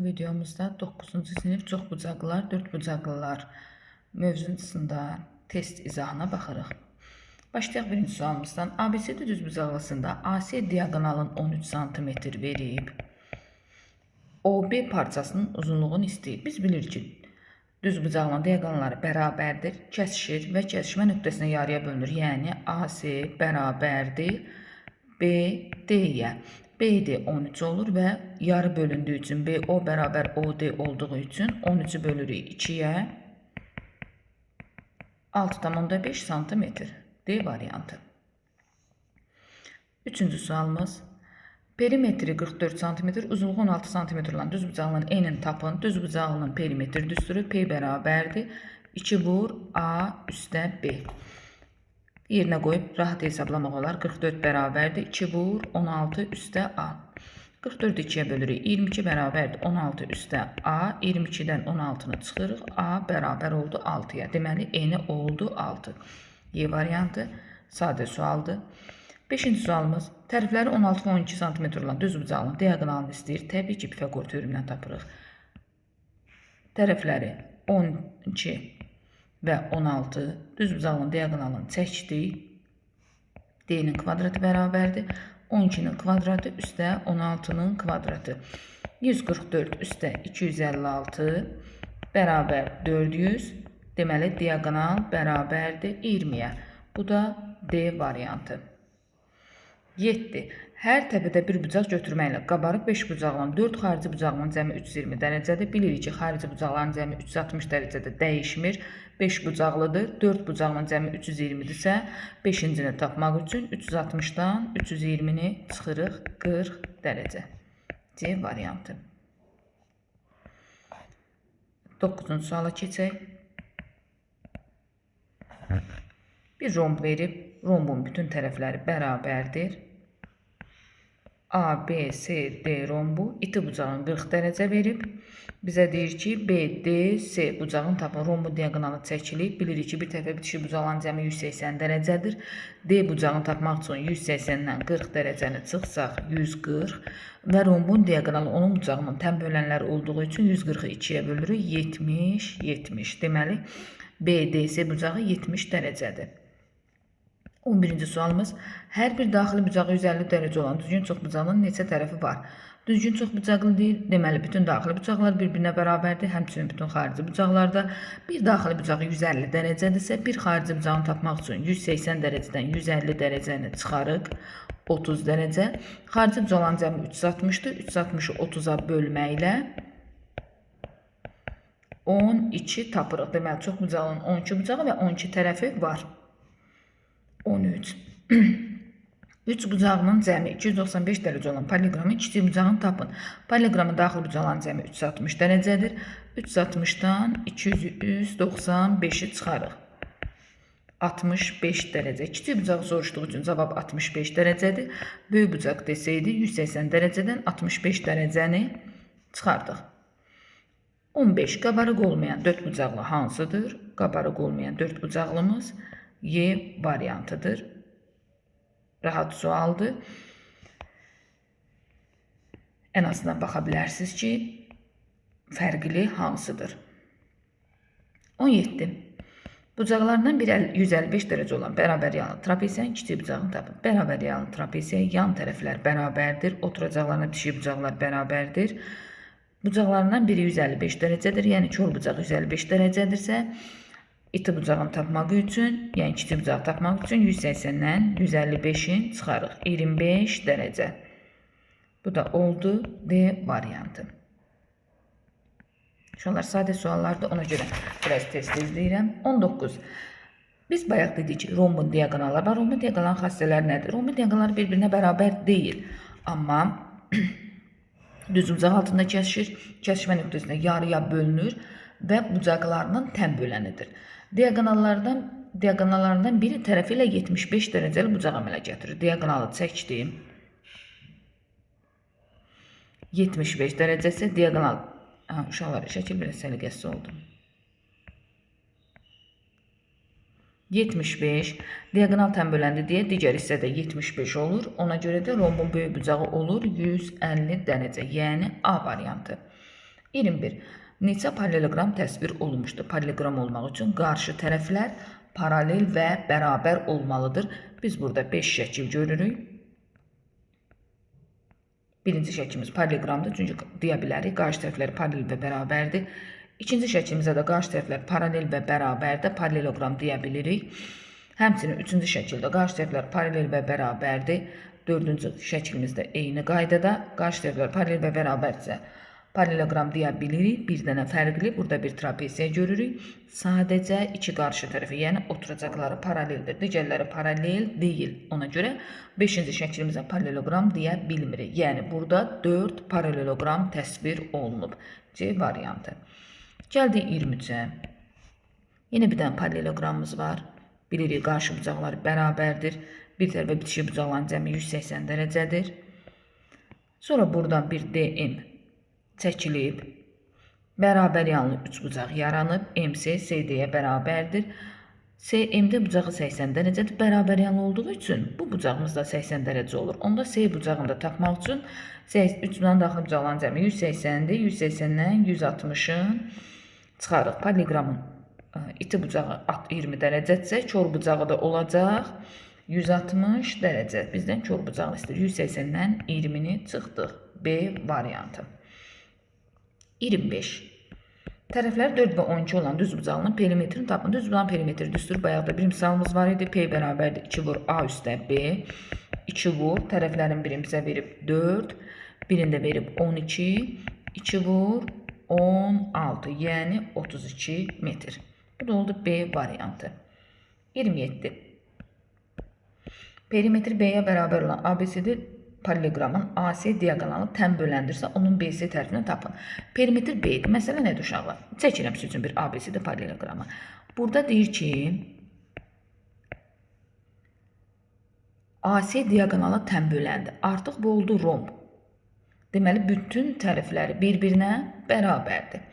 Bu videomuzda 9-cu sinif çoxbucaqlılar, dördbucaqlılar mövzusunda test izahına baxırıq. Başlayaq birinci sualımızdan. ABCD düzbucaqlısında AC diaqonalın 13 cm verib. OB parçasının uzunluğunu istəyib. Biz bilirik ki, düzbucaqlının diaqonalları bərabərdir, kəsişir və kəsişmə nöqtəsinə yarıya bölünür. Yəni AC bərabərdir BD-yə. BD 13 olur və yarı bölündüyü üçün BO bərabər OD olduğu üçün 13'ü bölürük 2-yə 6,5 cm. D variantı. Üçüncü sualımız. Perimetri 44 cm, uzunluğu 16 cm olan düzbucaqlının enini tapın. Düzbucaqlının perimetri düsturü P bərabərdir. 2 vur A üstə B. Yerinə qoyub rahat hesablamaq olar. 44 bərabərdir. 2 vur 16 üstə A. 44'ü 2'yə bölürük. 22 bərabərdir. 16 üstə A. 22'dən 16'nı çıxırıq. A bərabər oldu 6'ya. Deməli, eni oldu 6. Y variantı. Sadə sualdır. 5-ci sualımız. Tərəfləri 16 və 12 cm olan düzbucaqlının diaqonalını istəyir. Təbii ki, Pifaqor teoremindən tapırıq. Tərəfləri 12 və 16 düzbucaqlının diaqonalını çəkdik. D-nin kvadratı bərabərdir. 12'nin kvadratı üstə 16'nın kvadratı. 144 üstə 256 bərabər 400. Deməli, diaqonal bərabərdir 20'yə. Bu da D variantı. 7. Hər təpədə bir bucaq götürməklə qabarıq 5 bucaqların 4 xarici bucağının cəmi 320 dərəcədir. Bilirik ki, xarici bucaqların cəmi 360 dərəcədə dəyişmir. 5 bucaqlıdır. 4 bucağının cəmi 320-dirsə, 5-cini tapmaq üçün 360-dan 320-ni çıxırıq 40 dərəcə. C variantı. 9-cu suala keçək. Bir romb verib, rombun bütün tərəfləri bərabərdir. A, B, C, D rombu iti bucağın 40 dərəcə verib. Bizə deyir ki, B, D, C bucağın tapın. Rombun diaqonalı çəkilib. Bilirik ki, bir tərəfə bitişik bucaqların cəmi 180 dərəcədir. D bucağını tapmaq üçün 180-dən 40 dərəcəni çıxsaq 140 və rombun diaqonalı onun bucağının təm bölənləri olduğu üçün 140'ı 2'yə bölürük. 70, 70. Deməli, B, D, C bucağı 70 dərəcədir. 11-ci sualımız. Hər bir daxili bucağı 150 dərəcə olan düzgün çoxbucaqlının neçə tərəfi var? Düzgün çoxbucaqlı deyil. Deməli, bütün daxili bucaqlar bir-birinə bərabərdir. Həmçinin bütün xarici bucaqlarda bir daxili bucağı 150 dərəcədirsə, bir xarici bucağını tapmaq üçün 180 dərəcədən 150 dərəcəni çıxarıq. 30 dərəcə. Xarici bucaqların cəmi 360'dır. 360'ı 30'a bölməklə 12 tapırıq. Deməli, çoxbucaqlının 12 bucağı və 12 tərəfi var. 13. 3 bucağının cəmi 295 dərəcə olan poliqramın kiçik bucağını tapın. Poliqramın daxili bucaqların cəmi 360 dərəcədir. 360'dan 295'i çıxarıq. 65 dərəcə. Kiçik bucağı soruşduğu üçün cavab 65 dərəcədir. Böyük bucaq desəydi 180 dərəcədən 65 dərəcəni çıxardıq. 15. Qabarıq olmayan 4 bucaqlı hansıdır? Qabarıq olmayan 4 bucaqlımız Y variantıdır. Rahat sualdır. En azından baxa bilərsiniz ki, fərqli hansıdır? 17. Bucaqlarından biri 155 dərəcə olan bərabər yanlı trapesiyanın kiçik bucağını tapın. Bərabər yanlı trapesiya yan tərəflər bərabərdir. Oturacaqlarına bitişik bucaqlar bərabərdir. Bucaqlarından biri 155 dərəcədir. Yəni kol bucaq 155 dərəcədirsə, iti bucağını tapmaq üçün, yəni kiçik bucağı tapmaq üçün 180'dən 155'in çıxarıq. 25 dərəcə. Bu da oldu D variantı. Şunlar sadə suallardır, ona görə biraz test izləyirəm. 19. Biz bayaq dedik ki, rombun diaqonalı var. Rombun diaqonalı xassələri nədir? Rombun diaqonaları bir-birinə bərabər deyil. Amma düz bucaq altında kəsişir, kəsişmə nöqtəsində yarıya bölünür və bucaqlarının təm bölənidir. Diaqonallarından biri tərəfi ilə 75 dərəcəli bucaq əmələ gətirir. Diaqonalı çəkdim. 75 dərəcəsi diaqonal. Uşaqlar, şəkil biraz səliqəsiz oldu. 75 diaqonal təm böləndi deyə digər hissədə 75 olur. Ona görə də rombun böyük bucağı olur 150 dərəcə. Yəni A variantı. 21. Neçə paraleloqram təsvir olunmuşdur? Paraleloqram olmaq üçün qarşı tərəflər paralel və bərabər olmalıdır. Biz burada 5 şəkil görürük. Birinci şəklimiz paraleloqramdır, çünki deyə bilərik qarşı tərəflər paralel və bərabərdir. İkinci şəklimizdə də qarşı tərəflər paralel və bərabərdir, paraleloqram deyə bilirik. Həmçinin üçüncü şəkildə qarşı tərəflər paralel və bərabərdir. Dördüncü şəklimizdə eyni qaydada qarşı tərəflər paralel və bərabərdirsə paraleloqram deyə bilirik. Bir dənə fərqli, burada bir trapeziya görürük. Sadəcə iki qarşı tərəfi, yəni oturacaqları paraleldir. Digərləri paralel deyil. Ona görə 5-ci şəklimizə paraleloqram deyə bilmirik. Yəni burada 4 paraleloqram təsvir olunub. C variantı. Gəldik 23-ə. Yenə bir dənə paraleloqramımız var. Bilirik, qarşı bucaqları bərabərdir. Bir tərəfə bitişik bucaqların cəmi 180 dərəcədir. Sonra buradan bir DM çəkilib. Bərabər yanlı 3 bucaq yaranıb. MC CD-yə bərabərdir. CM'də bucağı 80 dərəcədir. Bərabər yanlı olduğu üçün bu bucağımız da 80 dərəcə olur. Onda C bucağını da tapmaq üçün 3-dən daxil bucaqların cəmi 180-dir. 180-dən 160-ın çıxarıq. Paraleloqramın iti bucağı 20 dərəcədirsə, kor bucağı da olacaq 160 dərəcə. Bizdən kor bucağını istəyir. 180-dən 20-ni çıxdıq. B variantı. 25. Tərəfləri 4 və 12 olan düz bucağının perimetrini tapın. Düz bucağın perimetri düzdür. Bayaqda bir misalımız var idi. P bərabərdir 2 vur A üstə B. 2 vur. Tərəflərin biri bizə verib 4. Birində verib 12. 2 vur 16. Yəni 32 metr. Bu da oldu B variantı. 27. Perimetri B-yə bərabər olan ABCD paraleloqramın AC diaqonalı tən böləndirsə, onun BC tərəfini tapın. Perimetr B-dir. Məsələ nədir uşaqlar? Çəkirəm sizin üçün bir ABCD paraleloqramı. Burada deyir ki, AC diaqonalı tən böləndir. Artıq bu oldu romb. Deməli, bütün tərəfləri bir-birinə bərabərdir.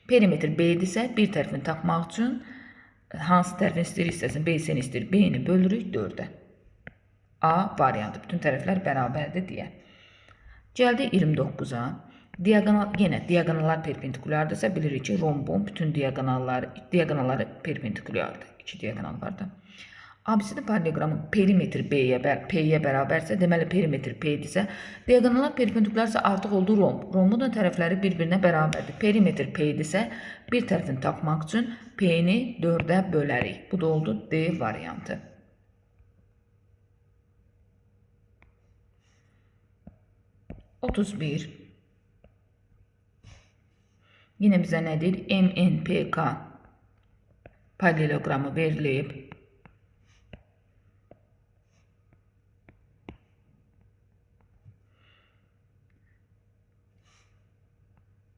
Perimetr B-dirsə, bir tərəfini tapmaq üçün hansı tərəfini istəyir istəsin, BC-ni istəyir, B-ni bölürük 4-ə. A variantı. Bütün tərəflər bərabərdir deyə. Gəldi 29-a. Yenə diaqonallar perpendikulyardırsa bilirik ki, rombun bütün diaqonalları perpendikulyardır. 2 diaqonal var da. ABCD paraleloqramın perimetri P-yə bərabərsə, deməli perimetr P-dirsə, diaqonallar perpendikulyarsa artıq oldu romb. Rombun da tərəfləri bir-birinə bərabərdir. Perimetr P-dirsə, bir tərəfini tapmaq üçün P-ni 4-ə bölərik. Bu da oldu D variantı. 31. Yine bizə nə deyir? MNPK paraleloqramı verilib.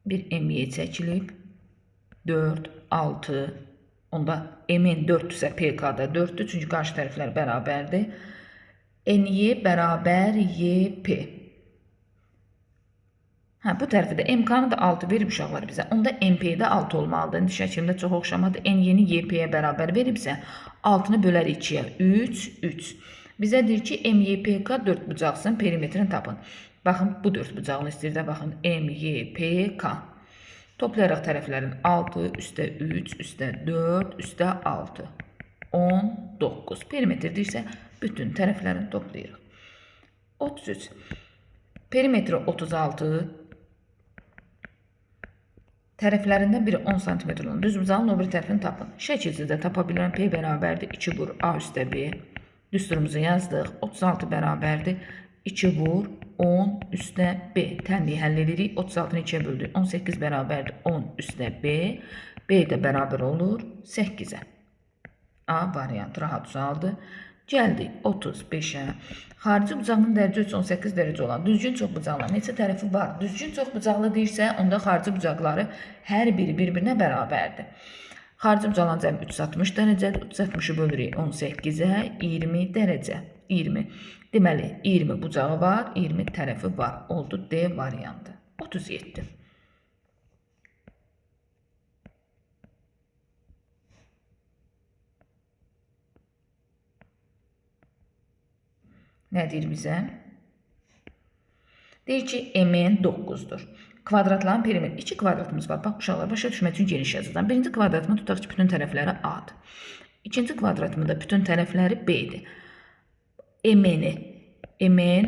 Bir MY çəkilib. 4, 6. Onda MN 4-dürsə PK da 4-dür. Çünki qarşı tərəflər bərabərdir. NY bərabər YP. Bu tərəfdə də MK-nı da 6 verib uşaqlar bizə. Onda MP-də 6 olmalıdır. İndi şəkildə çox oxşamadır. N-yeni YP-yə bərabər veribsə, 6-nı bölər 2-yə. 3, 3. Bizə deyir ki, MYPK 4 bucaqsın, perimetrini tapın. Baxın, bu 4 bucağını istəyir də, baxın, MYPK. Toplayaraq tərəflərin 6, üstə 3, üstə 4, üstə 6. 19. Perimetr deyirsə, bütün tərəflərini toplayırıq. 33. Perimetri 36. Tərəflərindən biri 10 cm olan düz bucağın o bir tərəfini tapın. Şəkilsizdə tapa bilirəm. P bərabərdir 2 vur A üstə B. Düsturumuzu yazdıq. 36 bərabərdir 2 vur 10 üstə B. Tənliyi həll edirik. 36-nı 2-yə böldük. 18 bərabərdir 10 üstə B. B də bərabər olur 8-ə. A variantı rahat sualdır. Gəldik 35-ə. Xarici bucağının dərəcə 18 dərəcə olan düzgün çoxbucaqlı neçə tərəfi var? Düzgün çoxbucaqlı deyirsə, onda xarici bucaqları hər biri bir-birinə bərabərdir. Xarici bucaqların cəmi 360 dərəcədir. 360-ı bölürük 18-ə, 20 dərəcə. 20. Deməli, 20 bucağı var, 20 tərəfi var. Oldu D variantı. 37. Nə deyir bizə? Deyir ki, MN 9-dur. kvadratların perimetri. 2 kvadratımız var. Bax uşaqlar, başa düşmək üçün geniş yazacağam. Birinci kvadratımı tutaq ki, bütün tərəfləri A-dır. İkinci kvadratımı da bütün tərəfləri B-dir. MN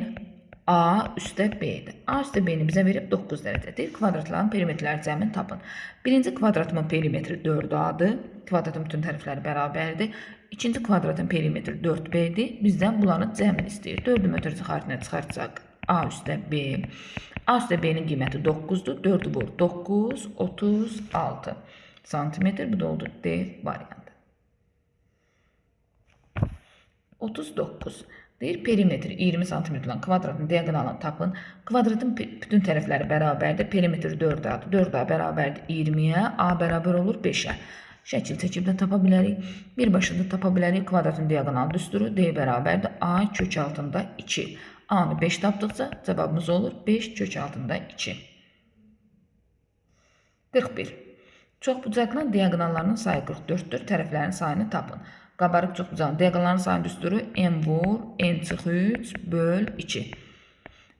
A üstə B-dir. A üstə B-ni bizə verib 9 dərəcədir. Kvadratların perimetrləri cəmini tapın. Birinci kvadratımın perimetri 4A-dır. Kvadratın bütün tərəfləri bərabərdir. İkinci kvadratın perimetri 4B-dir. Bizdən bunların cəmini istəyir. 4-ü mötərizə xaricinə çıxartsaq A üstə B. A üstə B-nin qiyməti 9-dur. 4-ü vur 9, 36 santimetr. Bu da oldu D variantı. 39. Deyir, perimetri 20 cm olan kvadratın diagonalını tapın. Kvadratın bütün tərəfləri bərabərdir. Perimetri 4A-dır. 4A bərabərdir 20-yə. A bərabər olur 5-ə. Şəkil çəkib də tapa bilərik. Birbaşa da tapa bilərik. Kvadratın diagonal düsturu D bərabərdir. A kök altında 2. A-nı 5 tapdıqca cavabımız olur 5 kök altında 2. 41. Çoxbucaqlı diagonallarının sayı 44-dür. Tərəflərin sayını tapın. Qabarıq çoxbucaqlı diagonalların sayı düsturu n vur n çıx 3 böl 2.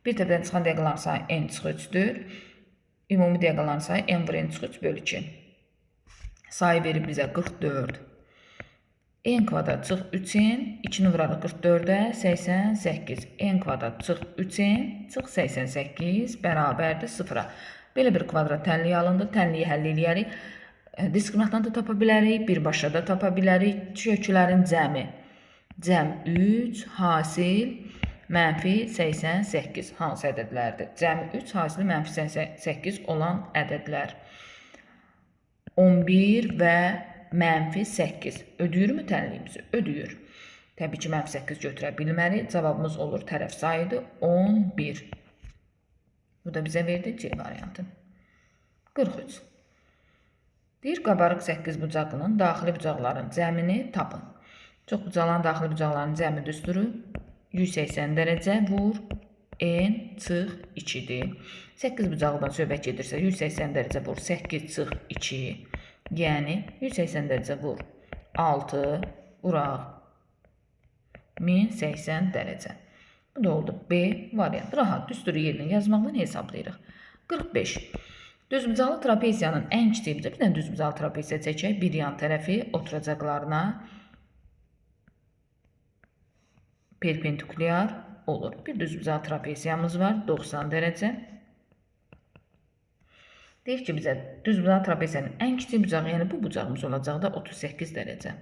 Bir tərəfdən çıxan diagonalların sayı n çıx 3-dür. Ümumi diagonalların sayı n vur n çıx 3 böl 2. Sayı verib bizə 44. N kvadrat çıx 3n, 2-ni vurarıq 44-ə, 88. N kvadrat çıx 3n, çıx 88, bərabərdir 0-a. Belə bir kvadrat tənliyi alındı. Tənliyi həll eləyərik. Diskriminantdan da tapa bilərik, birbaşa da tapa bilərik. Köklərin cəmi. Cəm 3, hasil mənfi 88. Hansı ədədlərdir? Cəmi 3, hasili mənfi 88 olan ədədlər. 11 və mənfi 8. Ödəyirmi tənliyimizi? Ödəyir. Təbii ki, mənfi 8 götürə bilmərik. Cavabımız olur tərəf sayıdır 11. Bu da bizə verdi C variantı. 43. Deyir, qabarıq 8 bucaqlının daxili bucaqların cəmini tapın. Çox bucaqların daxili bucaqların cəmi düsturu 180 dərəcə vur n çıx 2-dir. 8 bucaqdan söhbət gedirsə 180 dərəcə vur 8 çıx 2. Yəni 180 dərəcə vur 6 vuraq 1080 dərəcə. Bu da oldu B variantı. Rahat düsturu yerinə yazmaqla hesablayırıq. 45. Düzbucaqlı trapeziyanın ən kiçik bucağı, bir dənə düzbucaqlı trapeziya çəkək. Bir yan tərəfi oturacaqlarına perpendikulyar olur. Bir düzbucaqlı trapeziyamız var 90 dərəcə. Deyir ki, bizə düzbucaqlı trapeziyanın ən kiçik bucağı, yəni bu bucağımız olacaq da 38 dərəcə.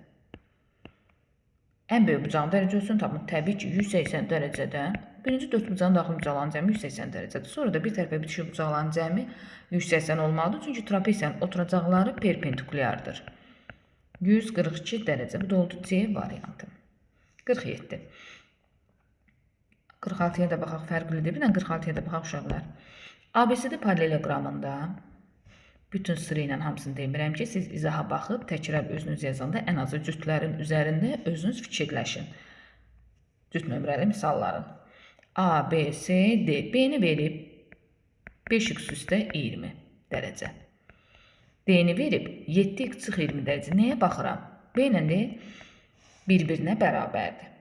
Ən böyük bucağın dərəcə olsun, tapın. Təbii ki, 180 dərəcədən birinci 4 bucağın daxili bucaqların cəmi 180 dərəcədir. Sonra da bir tərəfə bitişik bucaqların cəmi 180 olmalıdır. Çünki trapeziyanın oturacaqları perpendikulyardır. 142 dərəcə. Bu da oldu C variantı. 47. 46-ya da baxaq, fərqlidir. Bir dənə 46-ya da baxaq uşaqlar. ABCD paraleloqramında bütün sıra ilə hamısını demirəm ki, siz izaha baxıb təkrar özünüz yazanda ən azı cütlərin üzərində özünüz fikirləşin. Cüt nömrəli misalların. A, B, C, D. B-ni verib 5x üstə 20 dərəcə. D-ni verib 7x çıx 20 dərəcə. Nəyə baxıram? B ilə D bir-birinə bərabərdir.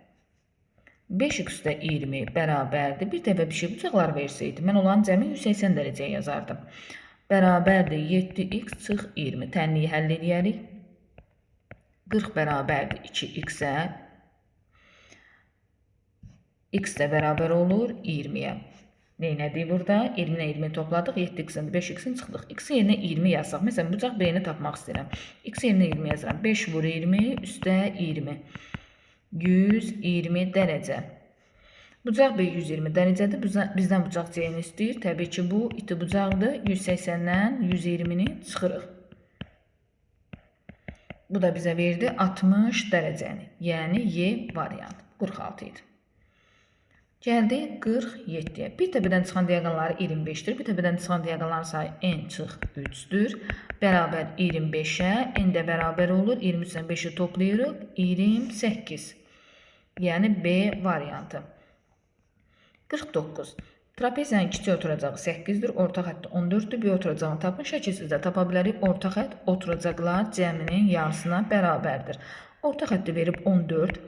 5x üstə 20 bərabərdir. Bir dəfə bir şey bucaqlar versəydi, mən olan cəmi 180 dərəcəyə yazardım. Bərabərdir 7x çıx 20. Tənliyi həll edərik. 40 bərabərdir 2x-ə. X də bərabər olur 20-yə. Neynədik burada? 20 ilə 20 topladıq. 7x-in 5x-in çıxdıq. X yerinə 20 yazsaq. Məsələn, bucaq B-ni tapmaq istəyirəm. X yerinə 20 yazıram. 5 vur 20 üstə 20. 120 dərəcə. Bucaq B 120 dərəcədir. Bizdən bucaq C-ni istəyir. Təbii ki, bu iti bucaqdır. 180-dən 120-ni çıxırıq. Bu da bizə verdi 60 dərəcəni. Yəni Y variantı. 46 idi. Gəldi 47-yə. Bir təbədən çıxan diagonalları 25-dir. Bir təbədən çıxan diagonalların sayı n çıx 3-dür. Bərabər 25-ə. N də bərabər olur. 23-dən 5-i toplayırıq. 28. Yəni B variantı. 49. Trapeziyanın kiçik oturacağı 8-dir. Orta xətti 14-dür. Bir oturacağını tapın. Şəkilsizdə tapa bilərik. Orta xətt oturacaqlar cəminin yarısına bərabərdir. Orta xətti verib 14.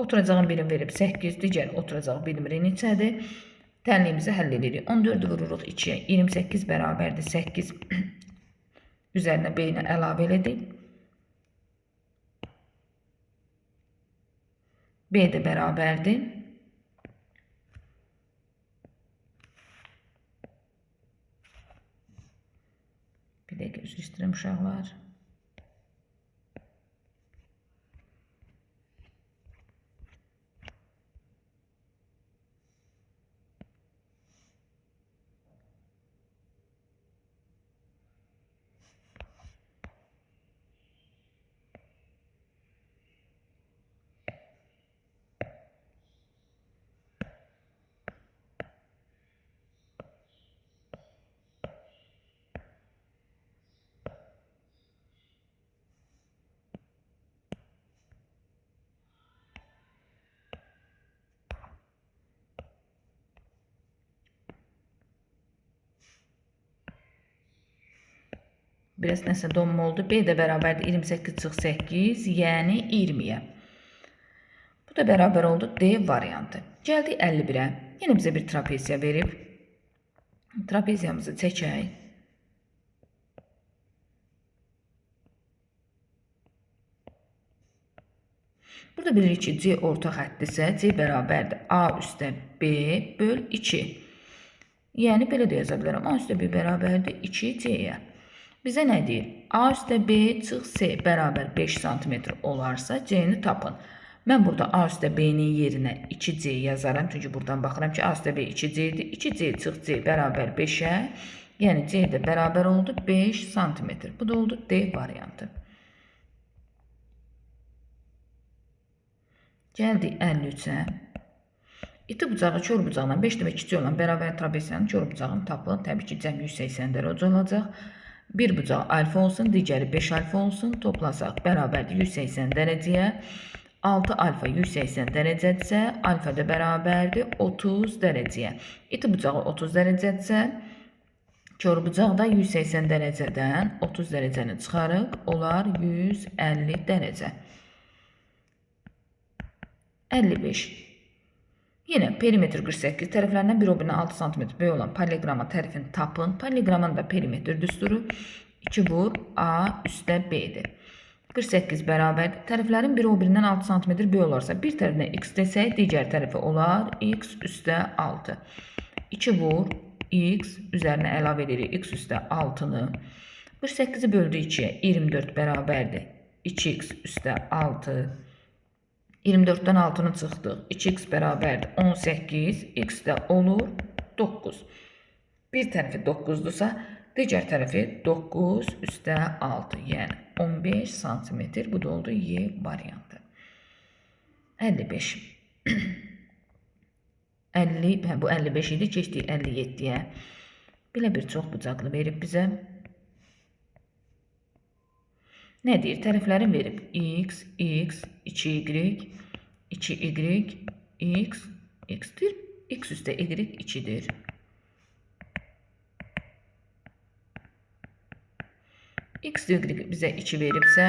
Oturacağın birim verib 8, digər oturacaq birimləri neçədir? Tənliyimizi həll edirik. 14'ü vururuq 2'ye. 28 bərabərdir 8. Üzərinə B-ni əlavə edirik. B də bərabərdir. Bir dəqiqə üzr istəyirəm uşaqlar. Biraz nəsə donma oldu. B də bərabərdir 28 çıx 8, yəni 20'yə. Bu da bərabər oldu D variantı. Gəldik 51'ə. Yenə bizə bir trapeziya verib. Trapeziyamızı çəkək. Burada bilirik ki, C orta xətdirsə, C bərabərdir A üstə B böl 2. Yəni belə də yaza bilərəm. A üstə B bərabərdir 2C-yə. Bizə nə deyir? A üstə B çıx C bərabər 5 cm olarsa C-ni tapın. Mən burada A üstə B-nin yerinə 2C yazaram. Çünki buradan baxıram ki, A üstə B 2C-dir. 2C çıx C bərabər 5'ə. Yəni C də bərabər oldu 5 cm. Bu da oldu D variantı. Gəldik 53'ə. İti bucağı kör bucaqla 5 demək kiçik olan bərabər trapeziyanın kör bucağını tapın. Təbii ki, cəm 180 dərəcə olacaq. Bir bucaq alfa olsun, digəri 5 alfa olsun. Toplasaq bərabərdir 180 dərəcəyə. 6 alfa 180 dərəcədirsə, alfa da bərabərdir 30 dərəcəyə. İti bucağı 30 dərəcədirsə, kör bucaq da 180 dərəcədən 30 dərəcəni çıxarıq, olar 150 dərəcə. 55. Yine perimetr 48 tərəflərindən bir o birinə 6 cm böyük olan paralleqrama tərəfini tapın. Paralleqramın da perimetr düsturu 2 vur A üstə B-dir. 48 bərabərdir. Tərəflərin biri o birindən 6 cm böyük olarsa, bir tərəfinə x desək, digər tərəfi olar x üstə 6. 2 vur x üzərinə əlavə edirik x üstə 6-nı. 48'i böldü 2'ye 24 bərabərdir 2x üstə 6. 24'dən 6'nı çıxdıq. 2x bərabərdir 18, x də olur 9. Bir tərəfi 9'dursa, digər tərəfi 9 üstə 6, yəni 15 cm. Bu da oldu Y variantı. 55. 50, bu 55 idi, keçdik 57'yə. Belə bir çox bucaqlı verib bizə. Nə deyir? Tərəflərin verib x, x, 2y, 2y, x, x-dir. X üstə y 2'dir. X, y bizə 2 veribsə,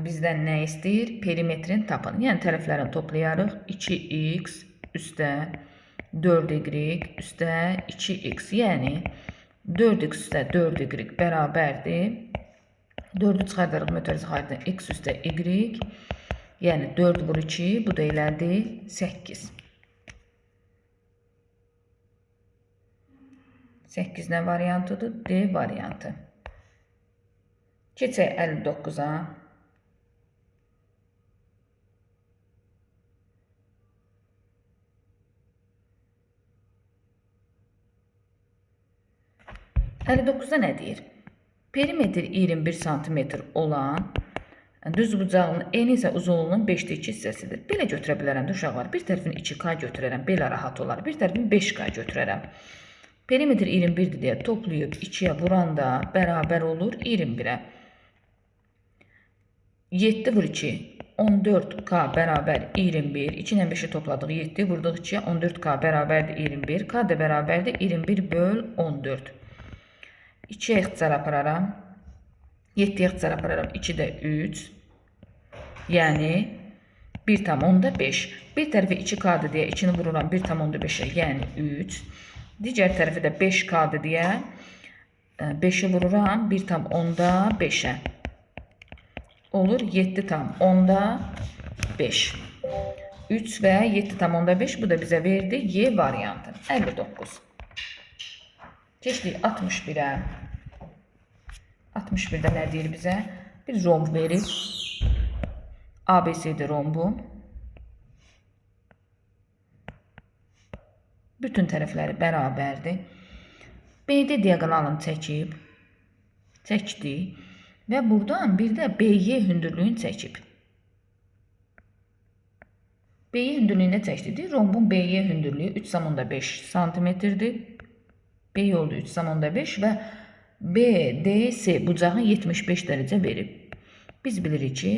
bizdən nə istəyir? Perimetrin tapın. Yəni tərəflərini toplayarıq. 2x üstə 4y üstə 2x. Yəni 4x üstə 4y bərabərdir. 4'ü çıxardarıq mötərizə xaricinə x üstə y. Yəni 4 vur 2, bu da elədi 8. 8 nə variantıdır? D variantı. Keçək 59'a. Da nə deyir? Perimetr 21 cm olan düz bucağının eni isə uzunluğunun 5'te 2 hissəsidir. Belə götürə bilərəm də uşaqlar. Bir tərəfini 2K götürərəm, belə rahat olar. Bir tərəfini 5K götürərəm. Perimetr 21'dir deyə toplayıb 2'yə vuranda bərabər olur 21'ə. 7 vur 2, 14K bərabər 21. 2 ilə 5'i topladıq 7, vurduq 2'yə 14K bərabərdir 21. K da bərabərdir 21 böl 14. 2'ye ixtisar apararam. 7'ye ixtisar apararam. 2 də 3. Yəni 1,5. Bir tərəfi 2K'dır deyə 2'ni vururam 1,5'e, yəni 3. Digər tərəfi də 5K'dır deyə 5'i vururam 1,5'e. Olur 7,5. 3 və 7,5 bu da bizə verdi Y variantı. 59. Keçdik 61'ə. 61'də nə deyir bizə? Bir romb verir. ABCD rombu. Bütün tərəfləri bərabərdir. BD diaqonalını çəkdi və buradan bir də BY hündürlüyünü çəkib. BY hündürlüyünü çəkdi. Rombun BY hündürlüyü 3,5 cm-dir. BY oldu 3,5 və BDC bucağı 75 dərəcə verib. Biz bilirik ki,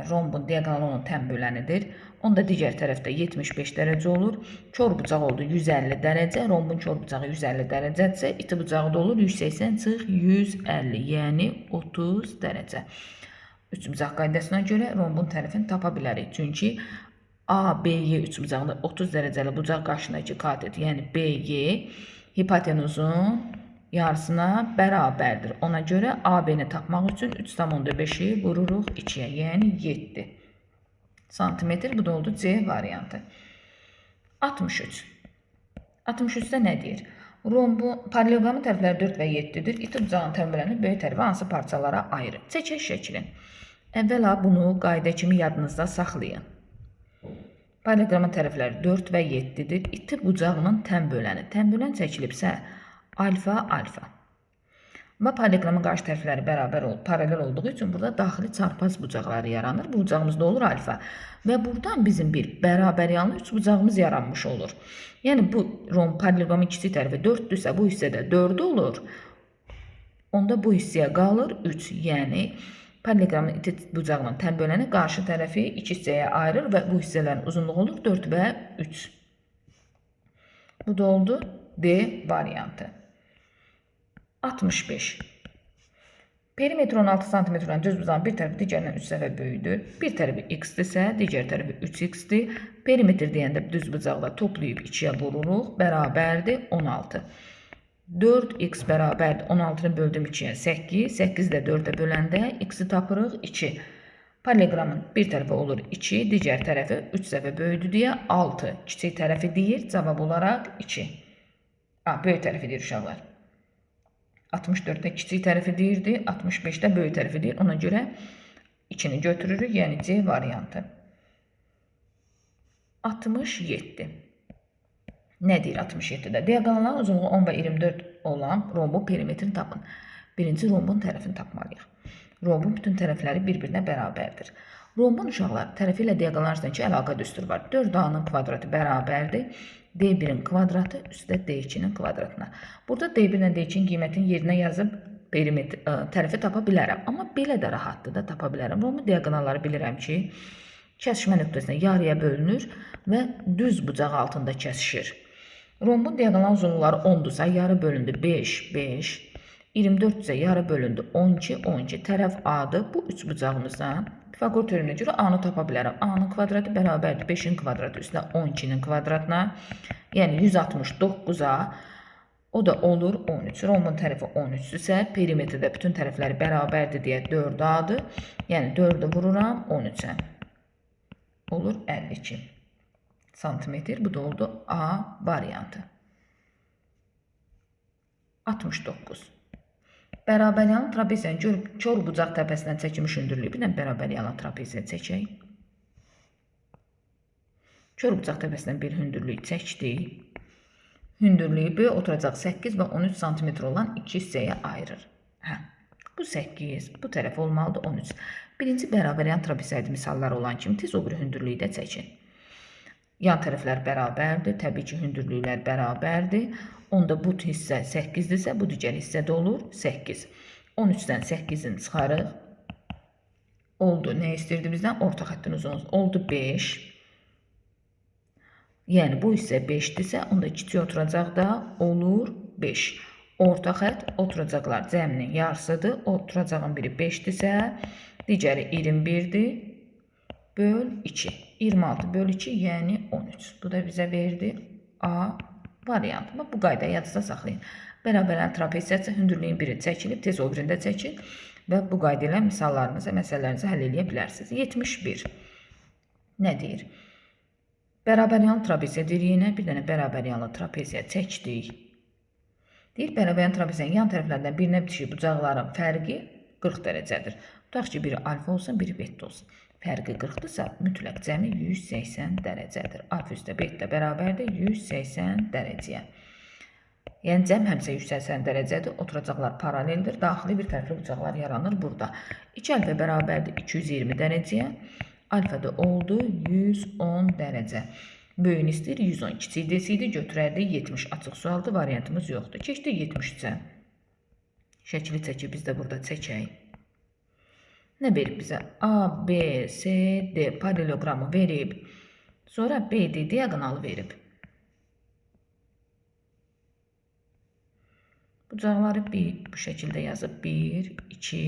rombun diaqonalı onun tən bölənidir. Onda digər tərəfdə 75 dərəcə olur. Kör bucaq oldu 150 dərəcə. Rombun kör bucağı 150 dərəcədirsə, iti bucağı da olur 180-150, yəni 30 dərəcə. Üçbucaq qaydasına görə rombun tərəfini tapa bilərik. Çünki ABY üçbucağında 30 dərəcəli bucaq qarşısındakı katet, yəni BY hipotenuzun yarısına bərabərdir. Ona görə AB-ni tapmaq üçün 3,5'i vururuq 2'ye, yəni 7 santimetr. Bu da oldu C variantı. 63. 63'də nə deyir? Rombu paralelogramın tərəfləri 4 və 7'dir. İti bucağın tənbələni böyük tərəfi hansı parçalara ayırır? Çəkək şəklin. Əvvəla bunu qayda kimi yadınızda saxlayın. Paralelogramın tərəfləri 4 və 7'dir. İti bucağının tənböləni. Tənbölən çəkilibsə alfa alfa. Və paralelogramın qarşı tərəfləri paralel olduğu üçün burada daxili çarpaz bucaqları yaranır. Bu bucağımız da olur alfa. Və buradan bizim bir bərabər yanlı 3 bucağımız yaranmış olur. Yəni bu paralelogramın kiçik tərəfi 4'dürsə bu hissədə 4 olur. Onda bu hissəyə qalır 3. Yəni paralelogramın iti bucağının tənböləni qarşı tərəfi 2 hissəyə ayırır və bu hissələrin uzunluğu olur 4 və 3. Bu da oldu D variantı. 65. Perimetr 16 cm olan düz bucağın bir tərəfi digərindən 3 dəfə böyükdür. Bir tərəfi x-dirsə, digər tərəfi 3x-dir. Perimetr deyəndə düz bucaqda toplayıb 2'yə vururuq. Bərabərdir 16. 4x bərabərdir 16'nı böldüm 2'yə 8. 8 də 4'ə böləndə x-i tapırıq 2. Paralelogramın bir tərəfi olur 2, digər tərəfi 3 dəfə böyüdür deyə 6. Kiçik tərəfi deyir, cavab olaraq 2. Böyük tərəfi deyir uşaqlar. 64'də kiçik tərəfi deyirdi, 65'də böyük tərəfi deyir. Ona görə 2'ni götürürük, yəni C variantı. 67. Nə deyir 67'də? Diaqonalların uzunluğu 10 və 24 olan rombun perimetrini tapın. Birinci rombun tərəfini tapmalıyıq. Rombun bütün tərəfləri bir-birinə bərabərdir. Rombun uşaqlar tərəfi ilə diaqonal arasındakı əlaqə düsturu var. 4A'nın kvadratı bərabərdir D1'in kvadratı üstə D2'nin kvadratına. Burada D1 ilə D2'nin qiymətini yerinə yazıb tərəfi tapa bilərəm. Amma belə də rahatdır da tapa bilərəm. Rombun diaqonalları bilirəm ki, kəsişmə nöqtəsində yarıya bölünür və düz bucaq altında kəsişir. Rombun diaqonal uzunluqları 10'dursa yarı bölündü 5, 5. 24'sə yarı bölündü 12, 12. Tərəf A'dır. Bu üç bucağımızdan Pifaqor teoreminə görə A'nı tapa bilərəm. A'nın kvadratı bərabərdir 5'in kvadratı üstə 12'nin kvadratına. Yəni 169'a o da olur 13. Rombun tərəfi 13'dürsə perimetrdə bütün tərəfləri bərabərdir deyə 4A'dır. Yəni 4'ü vururam 13'ə. Olur 52 santimetr. Bu da oldu A variantı. 69. Bərabəryanlı trapeziyanın kör bucaq təpəsindən çəkilmiş hündürlüyü. Bir də bərabəryanlı trapeziya çəkək. Kör bucaq təpəsindən bir hündürlük çəkdik. Hündürlüyü B oturacaq 8 və 13 cm olan iki hissəyə ayırır. Bu 8, bu tərəf olmalıdır 13. Birinci bərabəryanlı trapeziya misalları olan kimi tez o bir hündürlüyü də çəkin. Yan tərəflər bərabərdir. Təbii ki, hündürlüklər bərabərdir. Onda bu hissə 8'dirsə, bu digər hissə də olur 8. 13'dən 8'in çıxarıq. Oldu. Nə istirdi bizdən? Orta xəttin uzunluğu. Oldu 5. Yəni bu hissə 5'dirsə, onda kiçik oturacaq da olur 5. Orta xətt oturacaqlar cəminin yarısıdır. Oturacağın biri 5'dirsə, digəri 21'dir. böl 2. 26 böl 2 yəni 13. Bu da bizə verdi A variantı. Bu qaydayı yadınızda saxlayın. Bərabərlərin trapeziyası hündürlüyün biri çəkilib, tez o birində çəkil və bu qayda ilə misallarınızı, məsələlərinizi həll edə bilərsiniz. 71. Nə deyir? Bərabəryanlı trapeziya deyir yenə, bir dənə bərabəryanlı trapeziya çəkdik. Deyir, bərabəryanlı trapeziyanın yan tərəflərindən birinə bitişik bucaqların fərqi 40 dərəcədir. Tutaq ki, biri alfa olsun, biri beta olsun. Fərqi 40-dırsa, mütləq cəmi 180 dərəcədir. Alfa üstə beta bərabərdir 180 dərəcəyə. Yəni, cəm həmsə 180 dərəcədir, oturacaqlar paraleldir, daxili bir tərəfli bucaqlar yaranır burada. 2 alfa bərabərdir 220 dərəcəyə, alfa da oldu 110 dərəcə. Böyüyünü istəyir 110, kiçik desəydi götürərdi 70, açıq sualdır, variantımız yoxdur. Keçdi 73-ə. Şəkili çəkib biz də burada çəkək. Nə verib bizə? A, B, C, D paraleloqramı verib. Sonra BD diaqonalı verib. Bucaqları bu şəkildə yazıb 1, 2,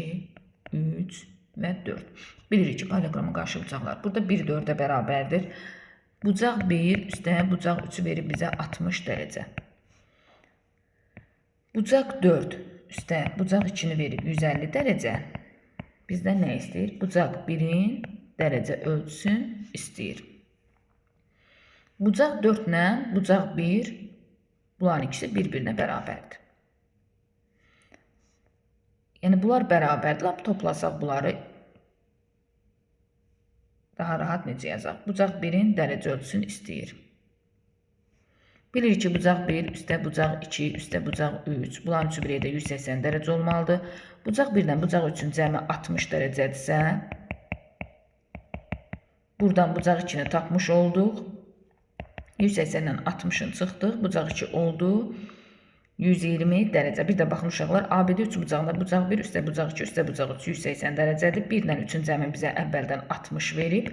3 və 4. Bilirik ki, paralelogramın qarşı bucaqlar. Burada 1, 4-ə bərabərdir. Bucaq 1 üstə bucaq 3-ü verib bizə 60 dərəcə. Bucaq 4 üstə bucaq 2-ni verib 150 dərəcə. Bizdən nə istəyir? Bucaq 1-in dərəcə ölçüsün istəyir. Bucaq 4 ilə bucaq 1, bunların ikisi bir-birinə bərabərdir. Yəni, bunlar bərabərdir. Toplasaq bunları daha rahat necə yazaq? Bucaq 1-in dərəcə ölçüsünü istəyir. Bilirik ki, bucaq 1 üstə bucaq 2 üstə bucaq 3. Bunların üçü bir yerdə 180 dərəcə olmalıdır. Bucaq 1-dən bucaq 3-ün cəmi 60 dərəcədirsə, buradan bucaq 2-ni tapmış olduq. 180-dən 60-ın çıxdıq. Bucaq 2 oldu 120 dərəcə. Bir də baxın uşaqlar, ABD 3 bucağında bucaq 1 üstə bucaq 2 üstə bucaq 3 180 dərəcədir. 1-dən 3-ün cəmi bizə əvvəldən 60 verib.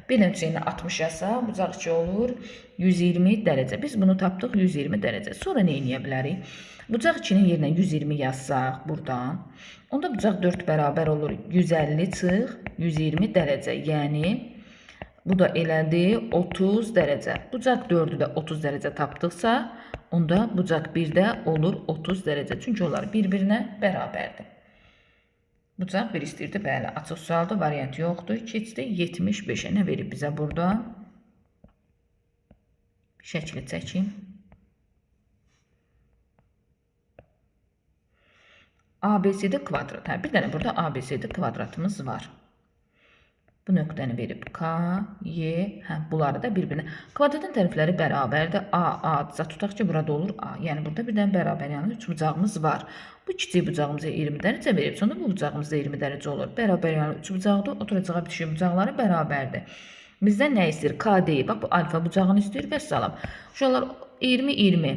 1-dən 3-ün 60 yazsaq, bucaq 2 olur 120 dərəcə. Biz bunu tapdıq 120 dərəcə. Sonra nə edə bilərik? Bucaq 2-nin yerinə 120 yazsaq buradan, onda bucaq 4 bərabər olur 150 çıx 120 dərəcə. Yəni, bu da elədi 30 dərəcə. Bucaq 4-ü də 30 dərəcə tapdıqsa, onda bucaq 1-də olur 30 dərəcə. Çünki onlar bir-birinə bərabərdir. Bucaq 1 istəyirdi, bəli, açıq sualdır, variant yoxdur. Keçdi 75-ə. Nə verib bizə burada? Şəkli çəkim. ABCD kvadrat. Bir dənə burada ABCD kvadratımız var. Bu nöqtəni verib K, Y, bunları da bir-birinə. Kvadratın tərəfləri bərabərdir. A, tutaq ki, burada olur A. Yəni, burada bir dənə bərabər, yəni 3 bucağımız var. Bu kiçik bucağımıza 20 dərəcə verib, sonra bu bucağımızda 20 dərəcə olur. Bərabər, yəni 3 bucaqdır, oturacağa bitişik bucaqları bərabərdir. Bizdən nə istəyir? K deyib, bax, bu alfa bucağını istəyir, bəs salam. Şuralar 20, 20,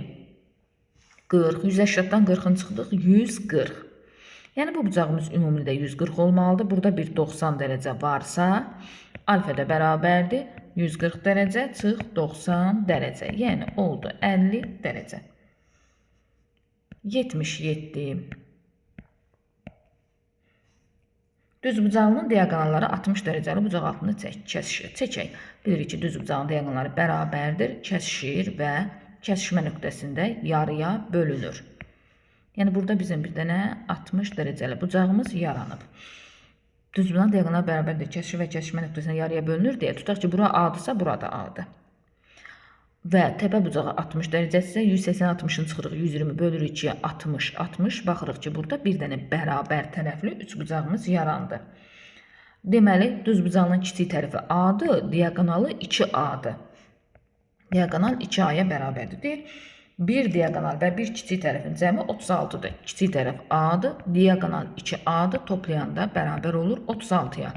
40, 180-dan 40-ın çıxdıq, 140. Yəni, bu bucağımız ümumidə 140 olmalıdır. Burada bir 90 dərəcə varsa, alfa da bərabərdir. 140 dərəcə çıx 90 dərəcə. Yəni, oldu 50 dərəcə. 77. Düz bucağının diaqonalları 60 dərəcəli bucaq altında kəsişir. Çəkək. Bilirik ki, düz bucağın diaqonalları bərabərdir, kəsişir və kəsişmə nöqtəsində yarıya bölünür. Yəni, burada bizim bir dənə 60 dərəcəli bucağımız yaranıb. Düz bucağın diaqonal bərabərdir, kəsişir və kəsişmə nöqtəsində yarıya bölünür deyə. Tutaq ki, bura A-dırsa, burada A-dır. Və təpə bucağı 60 dərəcədirsə, 180-60-ın çıxırıq, 120 bölür 2-yə 60-60. Baxırıq ki, burada bir dənə bərabər tərəfli 3 bucağımız yarandı. Deməli, düz bucağının kiçik tərəfi A-dır, diaqonalı 2A-dır. Diaqonal 2A-ya bərabərdir. Deyir, bir diaqonal və bir kiçik tərəfin cəmi 36-dır. Kiçik tərəf A-dır, diaqonal 2A-dır, toplayanda bərabər olur 36-ya.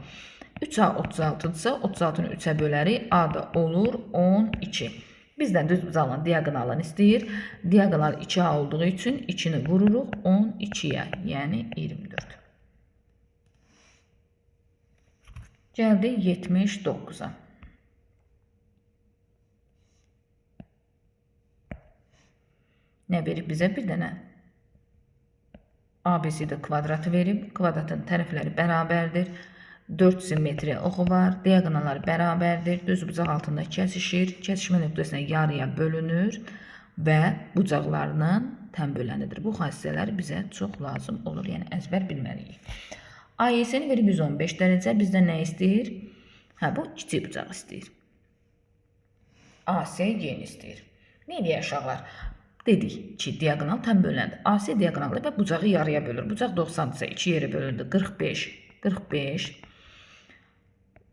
3A 36-dırsa, 36-nı 3-ə bölərik, A da olur 12. Bizdən düz bucağın diaqonalını istəyir. Diaqonal 2A olduğu üçün 2-ni vururuq 12-yə, yəni 24. Gəldi 79-a. Nə verib bizə? Bir dənə ABCD kvadratı verib. Kvadratın tərəfləri bərabərdir. 4 simmetri oxu var. Diagonallar bərabərdir. Düz bucaq altında kəsişir. Kəsişmə nöqtəsinə yarıya bölünür və bucaqlarının tənbölənidir. Bu xassələr bizə çox lazım olur. Yəni əzbər bilməliyik. AES-ni verib 115 dərəcə. Bizdən nə istəyir? Bu kiçik bucaq istəyir. AC yeni istəyir. Nə eləyək uşaqlar? Dedik ki, diagonal tənböləndir. AC diagonalı və bucağı yarıya bölür. Bucaq 90-dırsa 2 yerə bölündü. 45.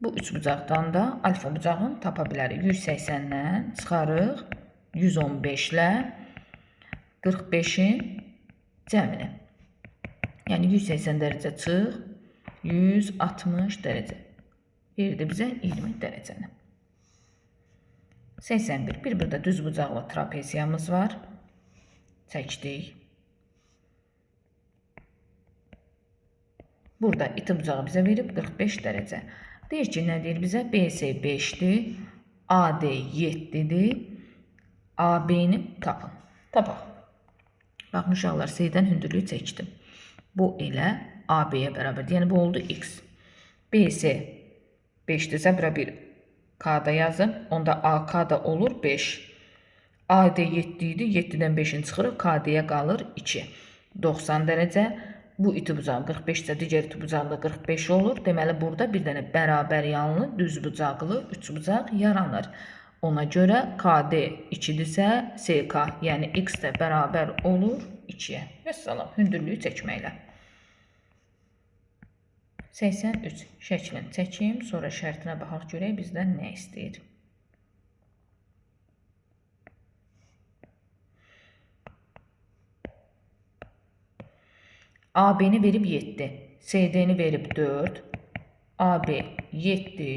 Bu 3 bucaqdan da alfa bucağını tapa bilərik. 180-dən çıxarıq 115-lə 45-in cəmini. Yəni 180 dərəcə çıx, 160 dərəcə. Verdi bizə 20 dərəcəni. 81. Bir burada düz bucaqlı trapeziyamız var. Çəkdik. Burada iti bucağı bizə verib 45 dərəcə. Deyir ki, nə deyir bizə? BC 5-dir, AD 7-dir, AB-ni tapın. Tapaq. Baxın uşaqlar, C-dən hündürlüyü çəkdim. Bu elə AB-yə bərabərdir. Yəni bu oldu X. BC 5-dirsə, bura bir K-da yazın. Onda AK da olur 5. AD 7 idi. 7-dən 5-in çıxırıq. KD-yə qalır 2. 90 dərəcə. Bu iti bucaq 45-də, digər iti bucaqda 45 olur. Deməli, burada bir dənə bərabər yanlı, düz bucaqlı 3 bucaq yaranır. Ona görə KD 2-dirsə, CK, yəni X də bərabər olur 2-yə. Vəssalam, hündürlüyü çəkməklə. 83 şəklini çəkim, sonra şərtinə baxaq görək bizdən nə istəyir. AB-ni verib 7, CD-ni verib 4, AB 7,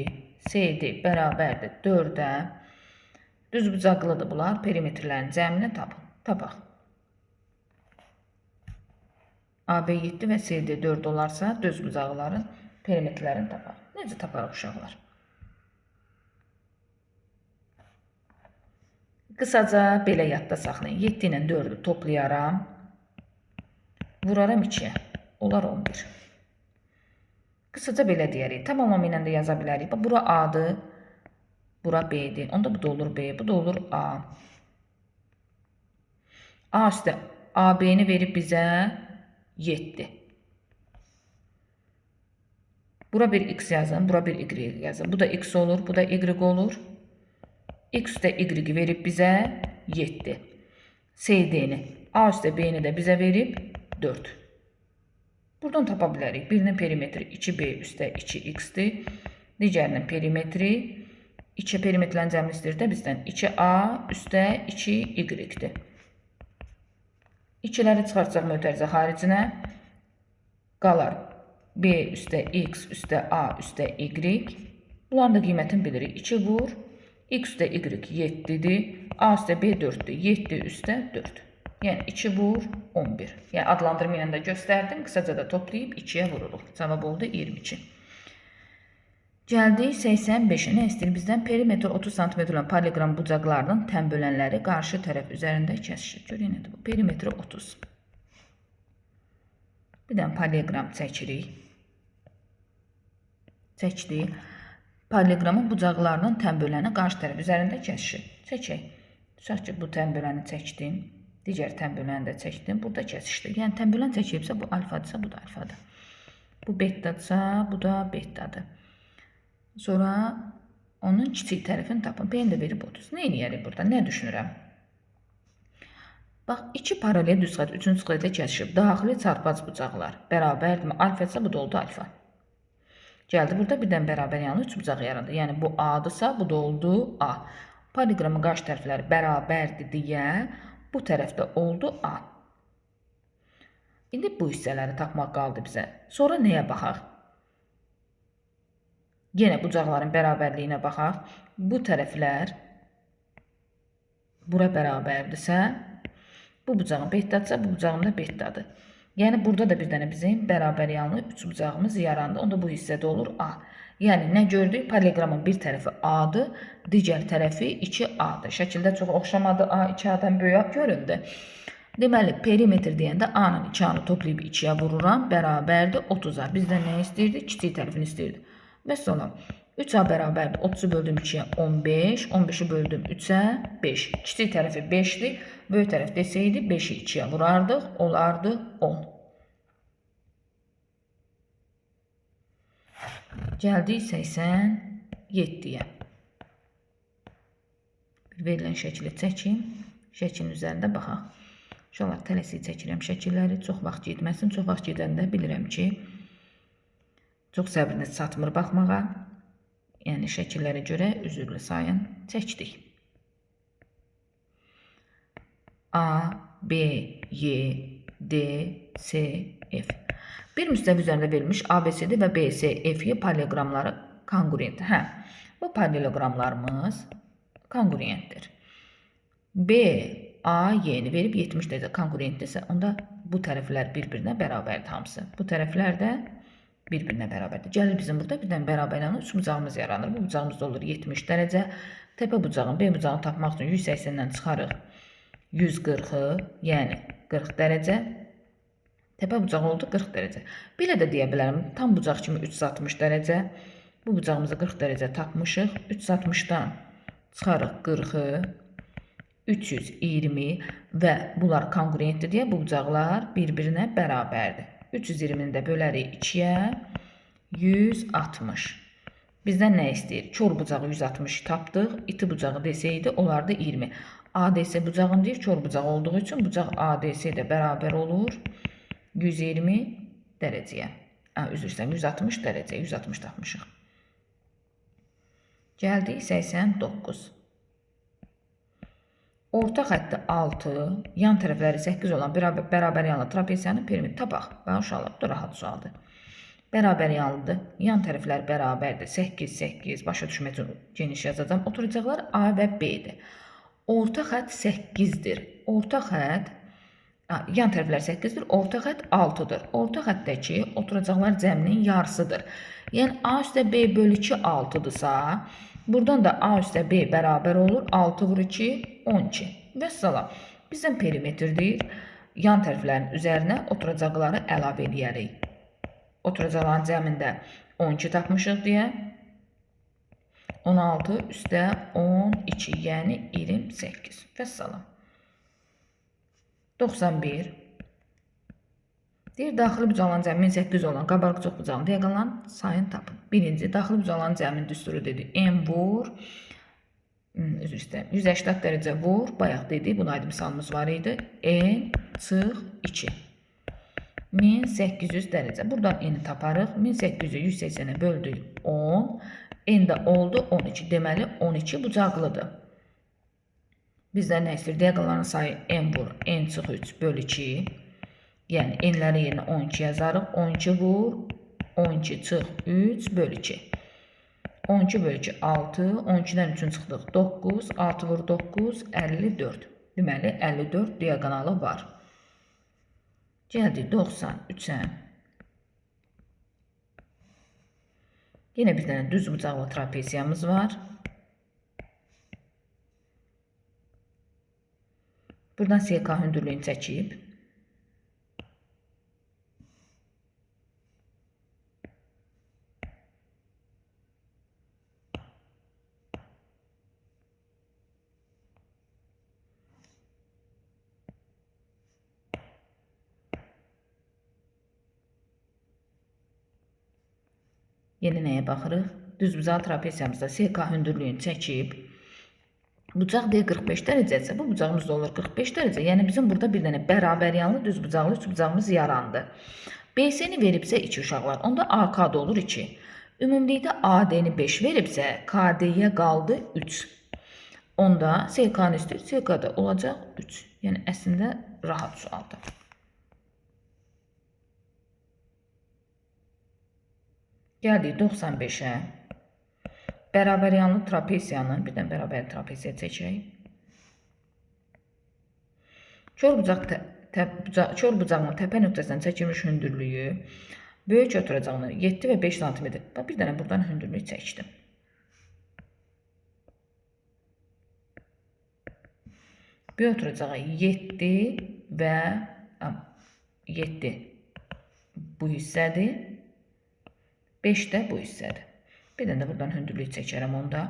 CD bərabərdir 4-ə. Düz bucaqlıdır bunlar, perimetrlərin cəmini tapaq. AB 7 və CD 4 olarsa, düz bucaqların perimetrlərini tapaq. Necə taparıq uşaqlar? Qısaca belə yadda saxlayın. 7 ilə 4-ü toplayaram. Vuraram 2-yə. Olar 11. Qısaca belə deyərik. Tamamı ilə də yaza bilərik. Bura A-dır. Bura B-dir. Onda bu da olur B. Bu da olur A. A üstə AB-ni verib bizə 7. Bura bir X yazın. Bura bir Y yazın. Bu da X olur. Bu da Y olur. X üstə Y verib bizə 7. CD-ni A üstə B-ni də bizə verib 4. Buradan tapa bilərik. Birinin perimetri 2B üstə 2X-dir. Digərinin perimetri 2 perimetrlərin cəmini istəyir də bizdən 2A üstə 2Y-dir. 2-ləri çıxartacaq mötərizə xaricinə. Qalar B üstə X üstə A üstə Y. Bunların da qiymətini bilirik. 2 vur. X üstə Y 7-dir. A üstə B 4-dür. 7 üstə 4. Yəni 2 vur 11. Yəni adlandırma ilə də göstərdim. Qısaca da toplayıb 2-yə vururuq. Cavab oldu 22. Gəldik 85-ə. Nə istəyir bizdən? Perimetr 30 cm olan poliqram bucaqlarının tənbölənləri qarşı tərəf üzərində kəsişir. Görək nədir bu? Perimetri 30. Bir dənə poliqram çəkirik. Çəkdik. Poliqramın bucaqlarının tənböləni qarşı tərəf üzərində kəsişir. Çəkək. Tutaq ki, bu tənböləni çəkdim. Digər tənböləni də çəkdim. Burada kəsişdir. Yəni tənbölən çəkilibsə bu alfadırsa bu da alfadır. Bu betadırsa bu da betadır. Sonra onun kiçik tərəfini tapın. B-ni də verib 30. Nə eləyərik burada? Nə düşünürəm? Bax, 2 paralel düz xətt 3-cü xəttə kəsişib. Daxili çarpaz bucaqlar. Bərabərdirmi? Alfadırsa bu da oldu alfa. Gəldi burada birdən bərabər yanlı 3 bucaq yarandı. Yəni bu A-dırsa bu da oldu A. Poliqramın qarşı tərəfləri bərabərdir deyə bu tərəfdə oldu A. İndi bu hissələri tapmaq qaldı bizə. Sonra nəyə baxaq? Yenə bucaqların bərabərliyinə baxaq. Bu tərəflər bura bərabərdirsə, bu bucağın betadırsa, bu bucağın da betadır. Yəni burada da bir dənə bizim bərabər yanlı 3 bucağımız yarandı. Onda bu hissədə olur A. Yəni nə gördük? Poliqramın bir tərəfi A-dır, digər tərəfi 2A-dır. Şəkildə çox oxşamadı. A 2A-dan böyük göründü. Deməli, perimetr deyəndə A-nın 2-anı toplayıb 2-yə vururam, bərabərdir 30-a. Bizdən nə istəyirdi? Kiçik tərəfini istəyirdi. Məsələn, 3A bərabərdir 30-u böldüm 2-yə 15, 15-i böldüm 3-ə 5. Kiçik tərəfi 5-dir, böyük tərəf desəydi 5-i 2-yə vurardıq, olardı 10. Gəldik 87-yə. Verilən şəkili çəkim, şəklin üzərində baxaq. İnşallah tələsik çəkirəm şəkilləri, çox vaxt getməsin. Çox vaxt gedəndə bilirəm ki, çox səbriniz çatmır baxmağa. Yəni şəkillərə görə üzrlü sayın çəkdik. A, B, Y, D, C, F. Bir müstəvi üzərində verilmiş ABCD və BCFY paralleloqramları kongruent. Bu paralleloqramlarımız kongruentdir. B, A, Y-ni verib 70 dərəcə kongruentdirsə, onda bu tərəflər bir-birinə bərabərdir hamısı. Bu tərəflər də bir-birinə bərabərdir. Gəlir bizim burada bir dənə bərabərlənən üç bucağımız yaranır. Bu bucağımız da olur 70 dərəcə. Təpə bucağın, B bucağını tapmaq üçün 180-dən çıxarıq 140-ı, yəni 40 dərəcə. Təpə bucağı oldu 40 dərəcə. Belə də deyə bilərəm, tam bucaq kimi 360 dərəcə. Bu bucağımızı 40 dərəcə tapmışıq. 360-dan çıxarıq 40-ı, 320 və bunlar kongruentdir deyə bu bucaqlar bir-birinə bərabərdir. 320-ni də bölərik 2-yə, 160. Bizdən nə istəyir? Kör bucağı 160 tapdıq, iti bucağı desəydi olardı 20. ADS bucağını deyir, kör bucağı olduğu üçün bucaq ADS də bərabər olur 120 dərəcəyə. Üzr istəyirəm, 160 dərəcəyə, 160 tapmışıq. Gəldik 89. Orta xətti 6, yan tərəfləri 8 olan bərabər yanlı trapesiyanın perimetri tapaq. Bax, uşaqlar, bu da rahat sualdır. Bərabər yanlıdır, yan tərəflər bərabərdir. 8, 8, başa düşmək üçün geniş yazacağım. Oturacaqlar A və B-dir. Orta xətt 8-dir. Orta xətt, yan tərəflər 8-dir, orta xətt 6-dır. Orta xəttdəki oturacaqlar cəminin yarısıdır. Yəni A üstə B bölü 2 6-dırsa, buradan da A üstə B bərabər olur. 6 vur 2, 12. Və salam. Bizdən perimetrdir. Yan tərəflərin üzərinə oturacaqları əlavə edərik. Oturacaqların cəmində 12 tapmışıq deyə. 16 üstə 12, yəni 28. Və salam. 91. Deyir, daxili bucaqların cəmi 1800 olan qabarıq çox bucağın diaqonalların sayını tapın. Birinci, daxili bucaqların cəminin düsturu dedi. M vur, üzr istəyirəm, 180 dərəcə vur, bayaq dedik, buna aid misalımız var idi. N çıx 2. 1800 dərəcə. Buradan N-i taparıq. 1800-ü 180-ə böldük 10. N də oldu 12. Deməli, 12 bucaqlıdır. Bizdən nə istəyir? Diaqonalların sayı N vur, N çıx 3 bölü 2. Yəni, N-ləri yerinə 12 yazarıq. 12 vur, 12 çıx 3 bölü 2. 12 bölü 2, 6. 12-dən 3-ün çıxdıq 9. 6 vur 9, 54. Deməli, 54 diaqonalı var. Gəldik 93-ə. Yenə bir dənə düz bucaqlı trapeziyamız var. Buradan SK hündürlüyünü çəkib. Yeni nəyə baxırıq? Düz bucaq trapeziyamızda SK hündürlüyünü çəkib. Bucaq D 45 dərəcədirsə, bu bucağımız da olur 45 dərəcə. Yəni bizim burada bir dənə bərabər yanlı düz bucaqlı üç bucağımız yarandı. BC-ni veribsə 2 uşaqlar, onda AK da olur 2. Ümumilikdə AD-ni 5 veribsə, KD-yə qaldı 3. Onda SK-ni istəyir, SK da olacaq 3. Yəni əslində rahat sualdır. Gəldik 95-ə. Bərabər yanlı trapeziyanı, bir dənə bərabər trapeziya çəkək. Kör bucağının təpə nöqtəsindən çəkilmiş hündürlüyü böyük oturacağını 7 və 5 cm. Bir dənə buradan hündürlük çəkdim. Böyük oturacağı 7 və 7 bu hissədir. 5 də bu hissədir. Bir də buradan hündürlük çəkərəm onda.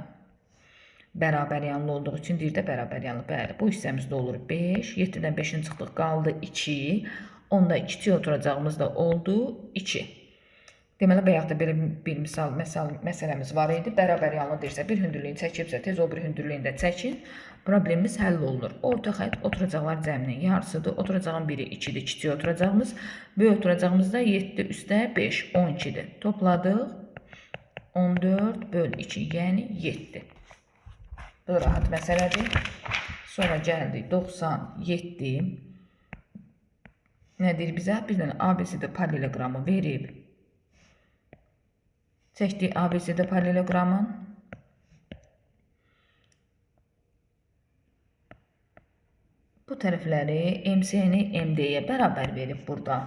Bərabər yanlı olduğu üçün deyir də bərabər yanlı. Bəli, bu hissəmizdə olur 5. 7-dən 5-in çıxdıq, qaldı 2. Onda 2-yə oturacağımız da oldu 2. Deməli, bayaq da belə bir məsələmiz var idi. Bərabər yanlı deyirsə, bir hündürlüyünü çəkibsə, tez o bir hündürlüyünü də çəkin. Problemimiz həll olunur. Orta xətt oturacaqlar cəminin yarısıdır. Oturacağın biri 2-dir, 2-yə oturacağımız. Böyük oturacağımız da 7 üstə 5, 12-dir. Topladıq. 14 böl 2, yəni 7. Bu rahat məsələdir. Sonra gəldik 97. Nədir bizə? Bir dənə ABCD paralelogramı verib. Çəkdik ABCD paralelogramın. Bu tərəfləri MC-ni MD-yə bərabər verib burada.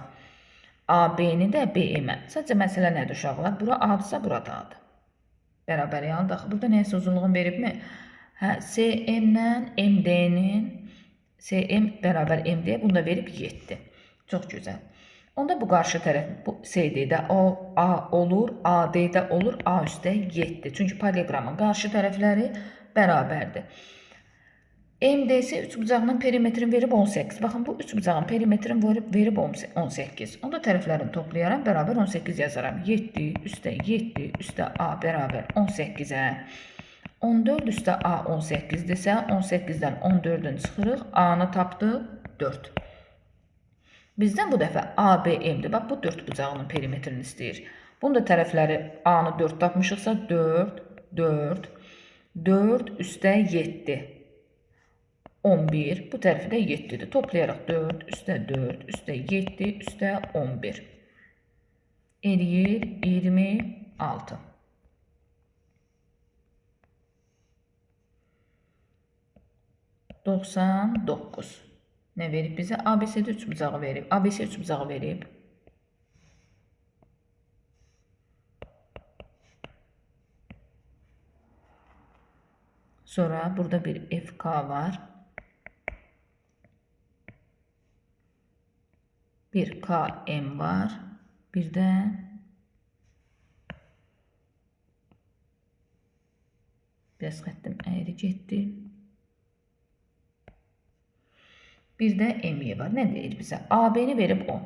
AB-ni də BM-ə. Sadəcə məsələ nədir uşaqlar? Bura A-dırsa, bura da A-dır. Bərabər yanı daxil. Burada nəyəsə uzunluğun veribmi? SM-lə MD-nin SM bərabər MD bunda verib 7. Çox gözəl. Onda bu qarşı tərəf bu CD-də A olur, AD-də olur, A üstə 7. Çünki paralelogramın qarşı tərəfləri bərabərdir. MD'si üçbucağının perimetrini verib 18. Baxın, bu üçbucağın perimetrini verib 18. Onda tərəflərini toplayaram, bərabər 18 yazaram. 7 üstə 7 üstə A bərabər 18-ə. 14 üstə A 18-dirsə, 18-dən 14-ün çıxırıq, A-nı tapdıq 4. Bizdən bu dəfə ABM-dir. Bax, bu 4 bucağının perimetrini istəyir. Bunda tərəfləri A-nı 4 tapmışıqsa, 4, 4, 4 üstə 7, 11. Bu tərəfi də 7-dir. Toplayaraq 4 üstə 4 üstə 7 üstə 11. Eləyir 26. 99. Nə verib bizə? ABC'də 3 bucağı verib. ABC 3 bucağı verib. Sonra burada bir FK var. Bir KM var. Bir də biraz xəttim əyri getdi. Bir də MY var. Nə deyir bizə? AB-ni verib 10.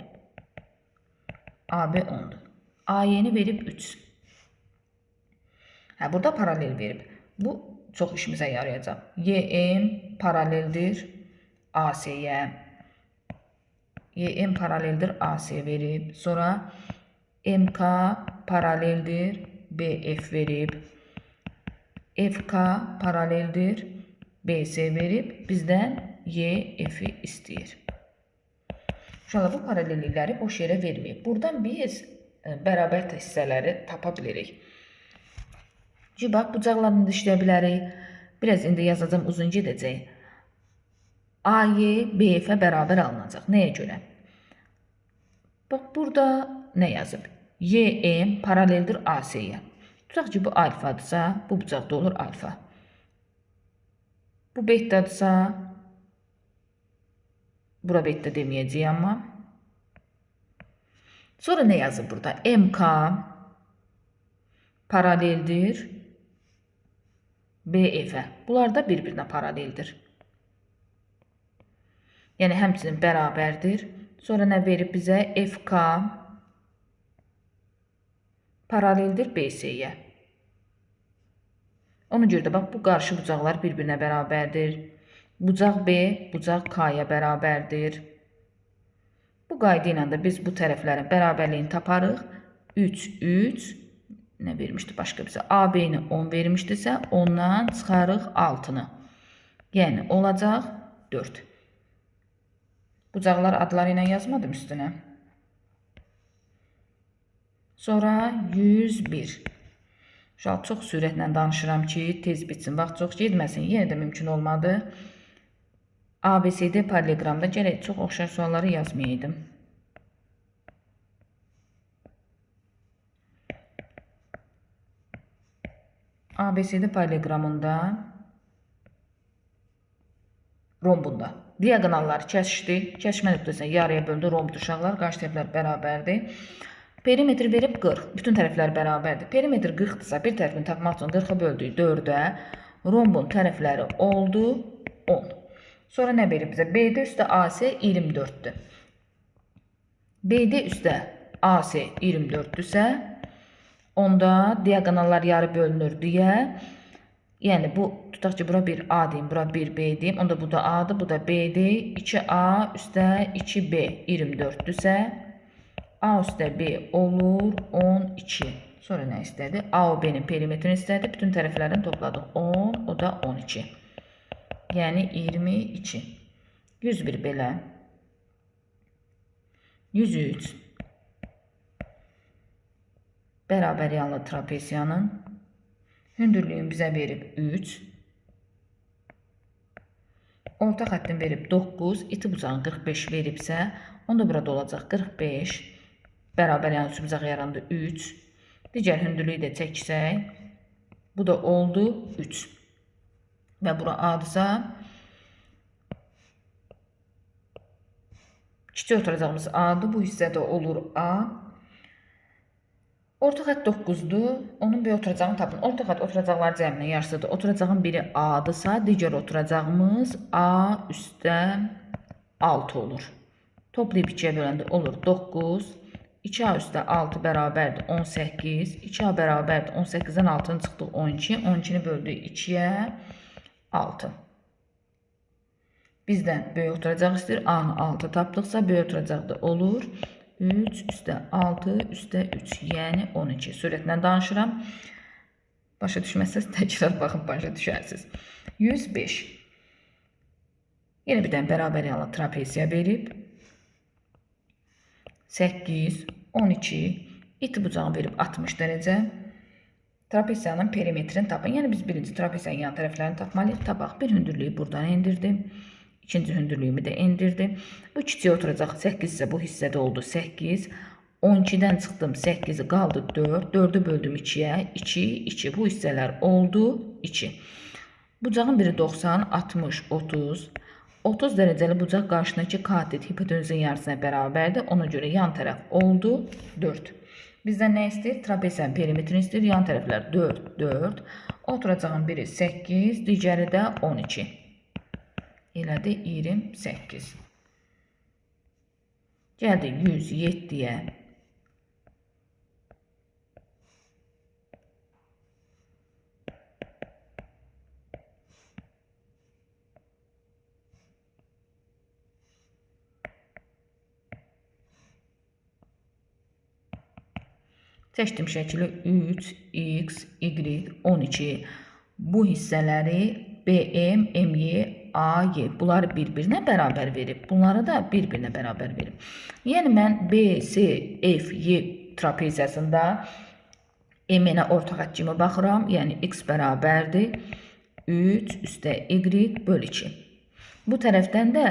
AB 10'dur. AY-ni verib 3. Burada paralel verib. Bu çox işimizə yarayacaq. YM paraleldir AC-yə. YM paraleldir AC verib. Sonra MK paraleldir BF verib. FK paraleldir BC verib. Bizdən YF-i istəyir. Uşaqlar, bu paralellikləri boş yerə verməyib. Buradan biz bərabər hissələri tapa bilirik. Bax, bucaqlarını işləyə bilərik. Biraz indi yazacağım, uzun gedəcək. AY BF-ə bərabər alınacaq. Nəyə görə? Bax, burada nə yazıb? YM paraleldir AC-yə. Tutaq ki, bu alfadırsa, bu bucaqda olur alfa. Bu betadırsa, bura beta deməyəcəyim amma. Sonra nə yazıb burada? MK paraleldir BF-ə. Bunlar da bir-birinə paraleldir. Yəni həmçinin bərabərdir. Sonra nə verib bizə? FK paraleldir BC-yə. Ona görə də bax, bu qarşı bucaqlar bir-birinə bərabərdir. Bucaq B, bucaq K-ya bərabərdir. Bu qayda ilə də biz bu tərəflərin bərabərliyini taparıq. 3, 3, nə vermişdi başqa bizə? AB-ni 10 vermişdirsə, ondan çıxarıq 6-nı. Yəni, olacaq 4. Bucaqlar adları ilə yazmadım üstünə. Sonra 101. Uşaq, çox sürətlə danışıram ki, tez bitsin, vaxt çox getməsin. Yenə də mümkün olmadı. ABCD paralelogramda gələk çox oxşar sualları yazmayaydım. ABCD paralelogramında rombunda diagonallar kəsişdi. Kəsmə nöqtəsini yarıya böldü. Rombdur uşaqlar. Qarşı tərəflər bərabərdir. Perimetr verib 40. Bütün tərəflər bərabərdir. Perimetr 40-dırsa bir tərəfini tapmaq üçün 40-ı böldük 4-ə. Rombun tərəfləri oldu 10. Sonra nə verir bizə? BD üstə AC 24-dür. BD üstə AC 24-dürsə, onda diagonallar yarı bölünür deyə, yəni bu, tutaq ki, bura bir A deyim, bura bir B deyim, onda bu da A'dır, bu da B'dir. 2A üstə 2B 24-dürsə, A üstə B olur 12. Sonra nə istədi? A o B'nin perimetrini istədi. Bütün tərəflərini topladıq. 10, o da 12. Yəni 22. 101 belə. 103. Bərabər yanlı trapesiyanın hündürlüyünü bizə verib 3. Orta xəttin verib 9. İti bucağın 45 veribsə, onda burada olacaq 45. Bərabər yanlı üçbucaq yarandı 3. Digər hündürlüyü də çəksək, bu da oldu 3. Və bura A'dırsa, kiçik oturacağımız A'dır, bu hissədə olur A. Orta xət 9-dur, onun bir oturacağını tapın. Orta xət oturacaqlar cəminin yarısıdır. Oturacağın biri A'dırsa, digər oturacağımız A üstə 6 olur. Toplayıb 2-yə böləndə olur 9. 2A üstə 6 bərabərdir 18. 2A bərabərdir 18-dən 6-nı çıxdıq 12. 12-ni böldük 2-yə 6. Bizdən böyük oturacaq istəyir. A-nı 6 tapdıqsa böyük oturacaq da olur 3 üstə 6 üstə 3. Yəni 12. Sürətlə danışıram. Başa düşməsəz təkrar baxıb başa düşərsiniz. 105. Yenə bir dənə bərabər yanlı trapesiya verib. 8, 12, iti bucağı verib 60 dərəcə. Trapesiyanın perimetrini tapın. Yəni biz birinci trapesiyanın yan tərəflərini tapmalıyıq. Tapaq. Bir hündürlüyü buradan endirdim. İkinci hündürlüyümü də endirdim. Bu kiçiyə oturacaq 8 isə bu hissədə oldu 8. 12-dən çıxdım 8-i qaldı 4. 4-ü böldüm 2-yə. 2, 2. Bu hissələr oldu 2. Bucağın biri 90, 60, 30. 30 dərəcəli bucaq qarşındakı katet hipotenüzün yarısına bərabərdir. Ona görə yan tərəf oldu 4. Bizdən nə istəyir? Trapesiyanın perimetrini istəyir. Yan tərəflər 4, 4. Oturacağın biri 8, digəri də 12. Elədi 28. Gəldi 107-yə. Seçdim şəkili 3, x, y, 12. Bu hissələri BM, MY, AY bunları bir-birinə bərabər verib. Bunları da bir-birinə bərabər verib. Yəni mən B, C, F, Y trapeziyasında M-nə orta xətt kimi baxıram. Yəni x bərabərdir 3 üstə y böl 2. Bu tərəfdən də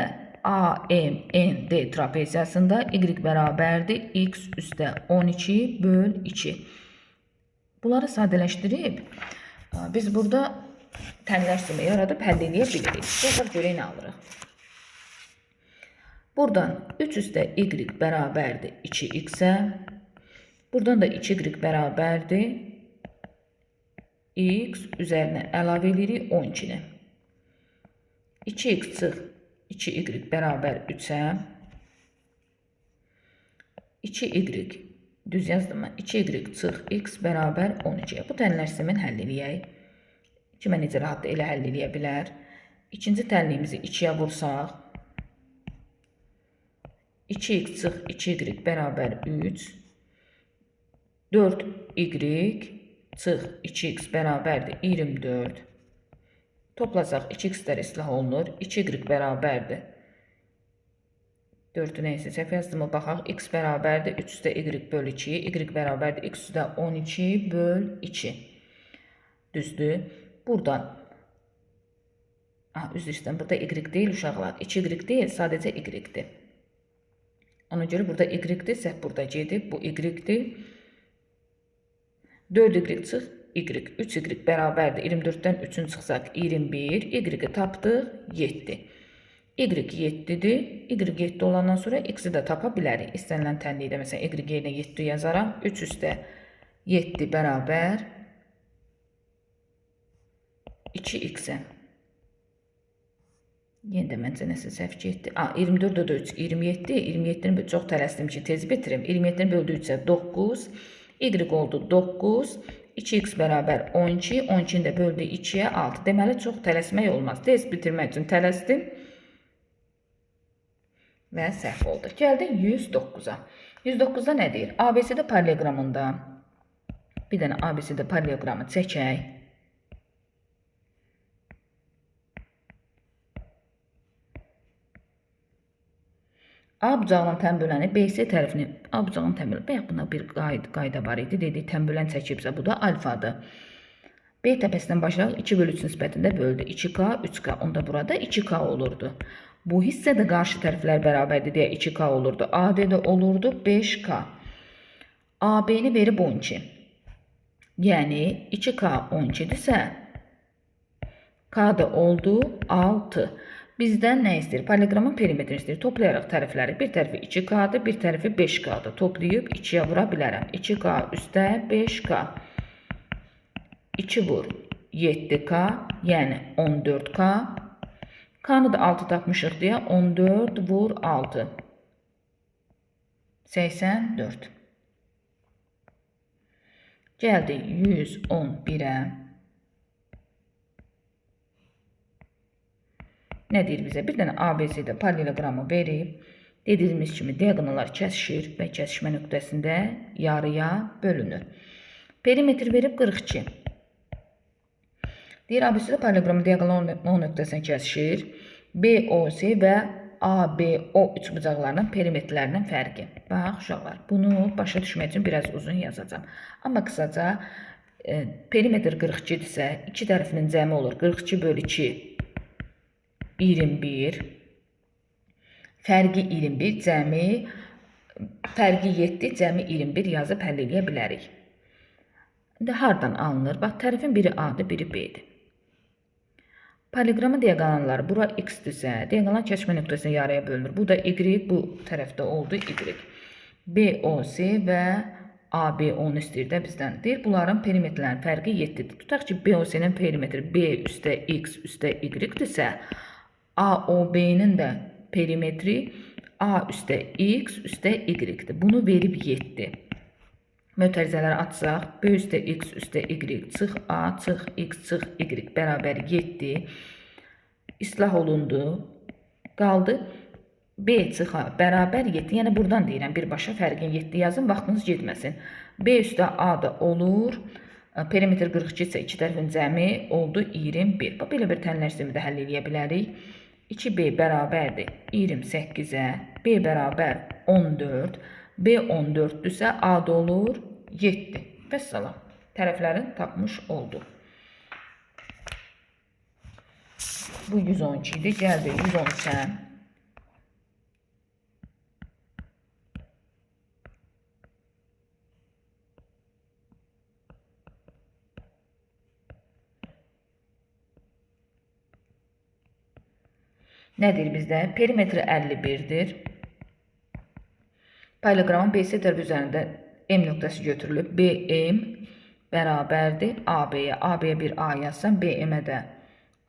AMND trapeziyasında y bərabərdir x üstə 12 böl 2. Bunları sadələşdirib biz burada tənləşdirmə yaradıb həll edə bilirik. Baxaq görək nə alırıq. Buradan 3 üstə y bərabərdir 2x-ə. Buradan da 2y bərabərdir x üzərinə əlavə edirik 12-ni. 2x çıx 2y bərabər 3-ə. 2y düz yazdım mən. 2y çıx x bərabər 12-yə. Bu tənləşdirməni həll edək. Kimə necə rahat elə həll edə bilər. İkinci tənliyimizi 2-yə vursaq. 2x çıx 2y bərabər 3. 4y çıx 2x bərabərdir 24. Toplasaq 2x-lər islah olunur. 2y bərabərdir. 4-ü neysə səhv yazdığıma baxaq. X bərabərdir 3 üstə y böl 2. Y bərabərdir x üstə 12 böl 2. Düzdür. Buradan üzr istəyirəm. Burada y deyil uşaqlar. 2y deyil, sadəcə y-dir. Ona görə burada y-dir, səhv burada gedib. Bu y-dir. 4y çıx y. 3y bərabərdir. 24-dən 3-ün çıxsaq 21. Y-i tapdıq 7. Y 7-dir. Y 7 olandan sonra x-i də tapa bilərik. İstənilən tənlikdə məsələn y yerine 7 yazaram. 3 üstə 7 bərabər 2x-ə. Yenə də məncə nəsə səhv getdi. 24 da 3, 27. 27-ni çox tələsdim ki, tez bitirim. 27-ni böldükcə 9. Y oldu 9. 2x bərabər 12. 12-ni də böldü 2-yə 6. Deməli, çox tələsmək olmaz. Tez bitirmək üçün tələsdim. Və səhv oldu. Gəldik 109-a. 109-da nə deyir? ABCD paralleloqramında bir dənə ABCD paralleloqramı çəkək. A bucağının tənböləni BC tərəfini A bucağının tənböləni bayaq buna bir qayda var idi. Dedik tənbölən çəkibsə bu da alfadır. B təpəsindən başlayaraq 2/3 nisbətində böldü. 2K, 3K. Onda burada 2K olurdu. Bu hissədə qarşı tərəflər bərabərdir deyə 2K olurdu. AD də olurdu 5K. AB-ni verib 12. Yəni 2K 12-dirsə K da oldu 6. Bizdən nə istəyir? Paralleloqramın perimetrini istəyir. Toplayaraq tərəfləri. Bir tərəfi 2K-dır, bir tərəfi 5K-dır. Toplayıb 2-yə vura bilərəm. 2K üstə 5K. 2 vur 7K, yəni 14K. K-nı da 6 tapmışıq deyə 14 vur 6. 84. Gəldik 111-ə. Nə deyir bizə? Bir dənə ABC'də paralleloqramı verib, dediyimiz kimi diaqonallar kəsişir və kəsişmə nöqtəsində yarıya bölünür. Perimetr verib 42. Deyir ABC'də paralleloqramı diaqonal O nöqtəsində kəsişir. BOC və ABO üçbucaqlarının perimetrlərinin fərqi. Bax uşaqlar, bunu başa düşmək üçün biraz uzun yazacağam. Amma qısaca perimetr 42-dirsə, iki tərəfinin cəmi olur 42/2 21. Fərqi 21, cəmi fərqi 7, cəmi 21 yazıb həll eləyə bilərik. İndi hardan alınır? Bax, tərəfin biri A-dır, biri B-dir. Paralleloqramın diaqonalları, bura x-dirsə, diaqonal kəsişmə nöqtəsində yarıya bölünür. Bu da y, bu tərəfdə oldu y. BOC və ABO-nu istəyir də bizdən. Deyir, bunların perimetrlərin fərqi 7-dir. Tutaq ki, BOC-nin perimetri B üstə x üstə y-dirsə, AOB-nin də perimetri A üstə x üstə y-dir. Bunu verib 7. Mötərizələri açsaq, B üstə x üstə y çıx A, çıx x, çıx y bərabər 7. İslah olundu. Qaldı B çıx A bərabər 7. Yəni, buradan deyirəm, birbaşa fərqin 7 yazın, vaxtınız getməsin. B üstə A da olur. Perimetr 42 isə iki tərəfin cəmi oldu 21. Belə bir tənləşdirmə də həll edə bilərik. 2B bərabərdir 28-ə, B bərabər 14, B 14-dürsə A da olur 7. Vəssalam. Tərəflərin tapmış oldu. Bu 112 idi. Gəldi 113-ə. Nədir bizdə? Perimetri 51-dir. Paralleloqramın BC tərəfi üzərində M nöqtəsi götürülüb. BM bərabərdir AB-yə. AB-yə bir A yazsam, BM-ə də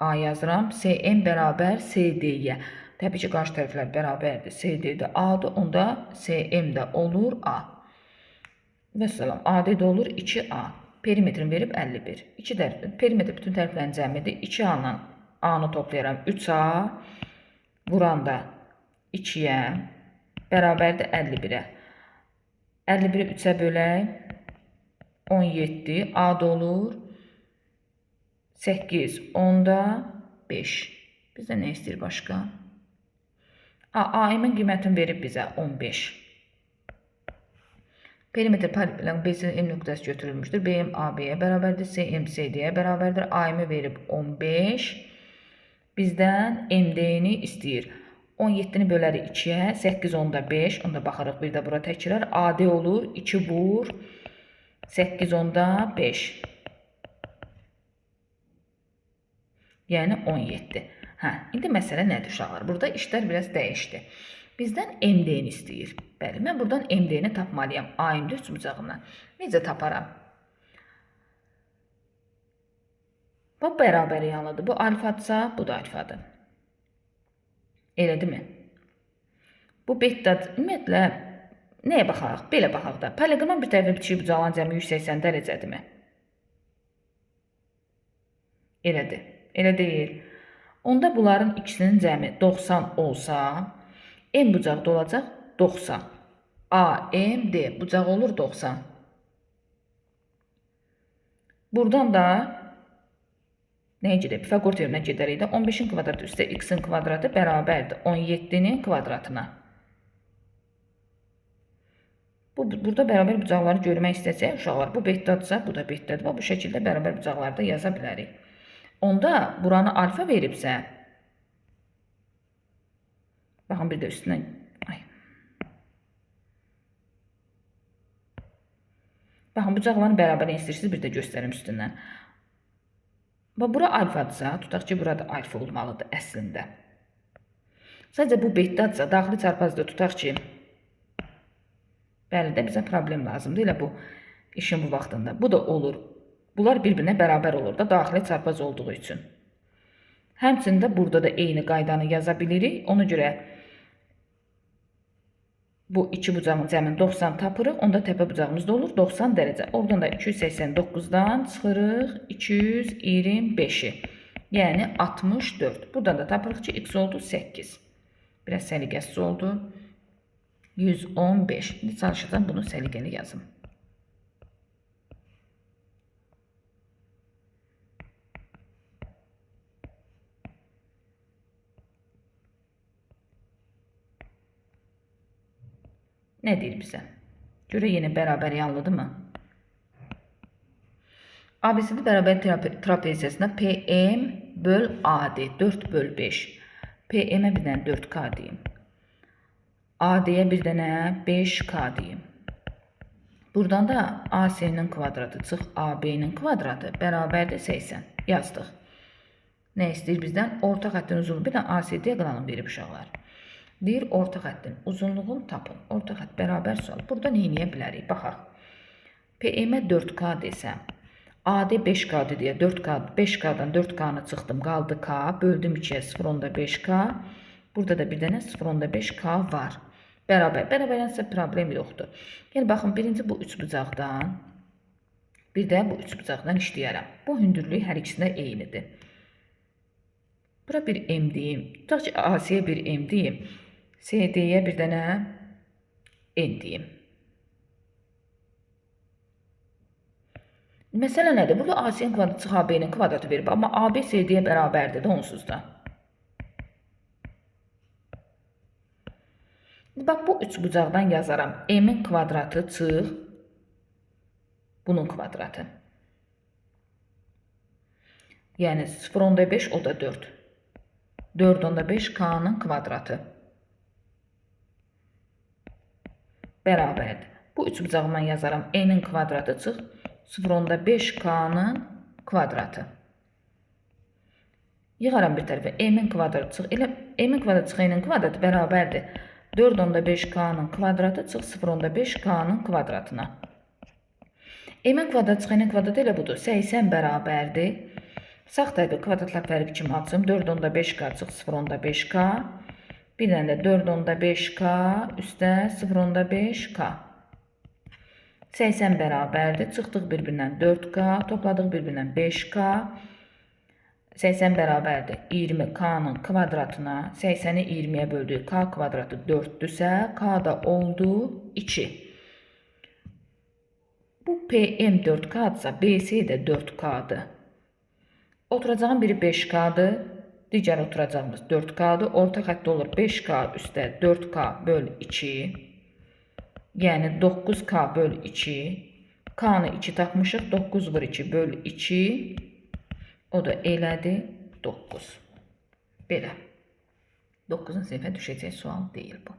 A yazıram. CM bərabər CD-yə. Təbii ki, qarşı tərəflər bərabərdir. CD-də A-dır, onda CM də olur A. Vəssalam, AD də olur 2A. Perimetrini verib 51. Perimetr bütün tərəflərin cəmidir. 2A-la A-nı toplayaram 3A. Vuranda 2-yə bərabərdir 51-ə. 51-i 3-ə bölək 17. A da olur 8. Onda 5. Bizdə nə istəyir başqa? A-in qiymətini verib bizə 15. Perimetr paralleloqram BC-M nöqtəsi götürülmüşdür. BM AB-yə bərabərdir. CM CD-yə bərabərdir. A-imi verib 15. Bizdən MD-ni istəyir. 17-ni bölərik 2-yə, 8 onda 5, onda baxarıq bir də bura təkrar. AD olur 2 vur 8 onda 5. Yəni 17. İndi məsələ nədir uşaqlar? Burada işlər biraz dəyişdi. Bizdən MD-ni istəyir. Bəli, mən buradan MD-ni tapmalıyam. A-ın üçbucağından. Necə taparam? Bu bərabər yanlıdır. Bu alfadsa, bu da alfadır. Elədir mi? Bu betadır. Ümumiyyətlə, nəyə baxaq? Belə baxaq da. Poliqonun bir tərəfə bitişik bucağların cəmi 180 dərəcədirmi? Elədir. Elə deyil. Onda bunların ikisinin cəmi 90 olsa, M bucaqda olacaq 90. AMD bucaq olur 90. Buradan da nəyə gedək? Pifaqor teoreminə gedərik də 15-in kvadratı üstə x-in kvadratı bərabərdir 17-nin kvadratına. Burada bərabər bucaqları görmək istəsək, uşaqlar, bu betadırsa, bu da betadır. Bu şəkildə bərabər bucaqları da yaza bilərik. Onda buranı alfa veribsə, baxın bir də üstündən, baxın bucaqların bərabərliyi istəyirsiniz, bir də göstərim üstündən. Bura alfadırsa, tutaq ki, burada alfa olmalıdır əslində. Sadəcə bu betadırsa, daxili çarpazda tutaq ki, bəli də bizə problem lazımdır, elə bu işin bu vaxtında. Bu da olur. Bunlar bir-birinə bərabər olur da, daxili çarpaz olduğu üçün. Həmçində burada da eyni qaydanı yaza bilirik. Ona görə bu iki bucağın cəmin 90 tapırıq. Onda təpə bucağımızda olur 90 dərəcə. Oradan da 289-dan çıxırıq 225-i. Yəni 64. Buradan da tapırıq ki, x oldu 8. Biraz səliqəsiz oldu. 115. İndi çalışacağım bunu səliqəli yazım. Nə deyir bizə? Görə yenə bərabər yanlıdır mı? ABCD bərabər trapeziyasında PM böl AD 4 böl 5. PM-ə bir dənə 4K deyim. AD-yə bir dənə 5K deyim. Buradan da AC-nin kvadratı çıx AB-nin kvadratı bərabərdir 80. Yazdıq. Nə istəyir bizdən? Orta xəttin uzunluğu. Bir dənə AC diaqramını verib uşaqlar. Deyir, orta xəttin uzunluğunu tapın. Orta xətt bərabər sual. Burada nə edə bilərik? Baxaq. PM-ə 4K desəm, AD 5K-dır deyə 5K-dan 4K-nı çıxdım, qaldı K. Böldüm 2-yə 0.5K. Burada da bir dənə 0.5K var. Bərabər. Bərabərlənsə problem yoxdur. Yəni, baxın, birinci bu üç bucaqdan, bir də bu üç bucaqdan işləyərəm. Bu hündürlük hər ikisində eynidir. Bura bir M deyim. Tutaq ki, AC-yə bir M deyim. CD-yə bir dənə N deyim. Məsələ nədir? Burada AC-nin kvadratı çıx AB-nin kvadratı verib. Amma AB CD-yə bərabərdir də onsuz da. Bax, bu üç bucaqdan yazaram. M-in kvadratı çıx bunun kvadratı. Yəni 0.5 o da 4. 4.5 K-nın kvadratı. Bərabərdir. Bu üç bucağından yazaram. N-in kvadratı çıx 0.5 K-nın kvadratı. Yığaram bir tərəfə. M-in kvadratı çıx. Elə M-in kvadratı çıx N-in kvadratı bərabərdir. 4.5 K-nın kvadratı çıx 0.5 K-nın kvadratına. M-in kvadratı çıx N-in kvadratı elə budur. 80 bərabərdir. Sağ tərəfə kvadratlar fərqi kimi açım. 4.5K çıx 0.5K. Bir dənə də 4.5K üstə 0.5K. 80 bərabərdir. Çıxdıq bir-birindən 4K. Topladıq bir-birindən 5K. 80 bərabərdir. 20K-nın kvadratına 80-i 20-yə böldük. K kvadratı 4-dürsə, K da oldu 2. Bu PM 4K-dırsa, BC də 4K-dır. Oturacağın biri 5K-dır. Digər oturacağımız 4K-dır. Orta xəttdə olur 5K üstə 4K böl 2. Yəni 9K böl 2. K-nı 2 tapmışıq. 9 vur 2 böl 2. O da elədi 9. Belə. 9-cu sinifə düşəcək sual deyil bu.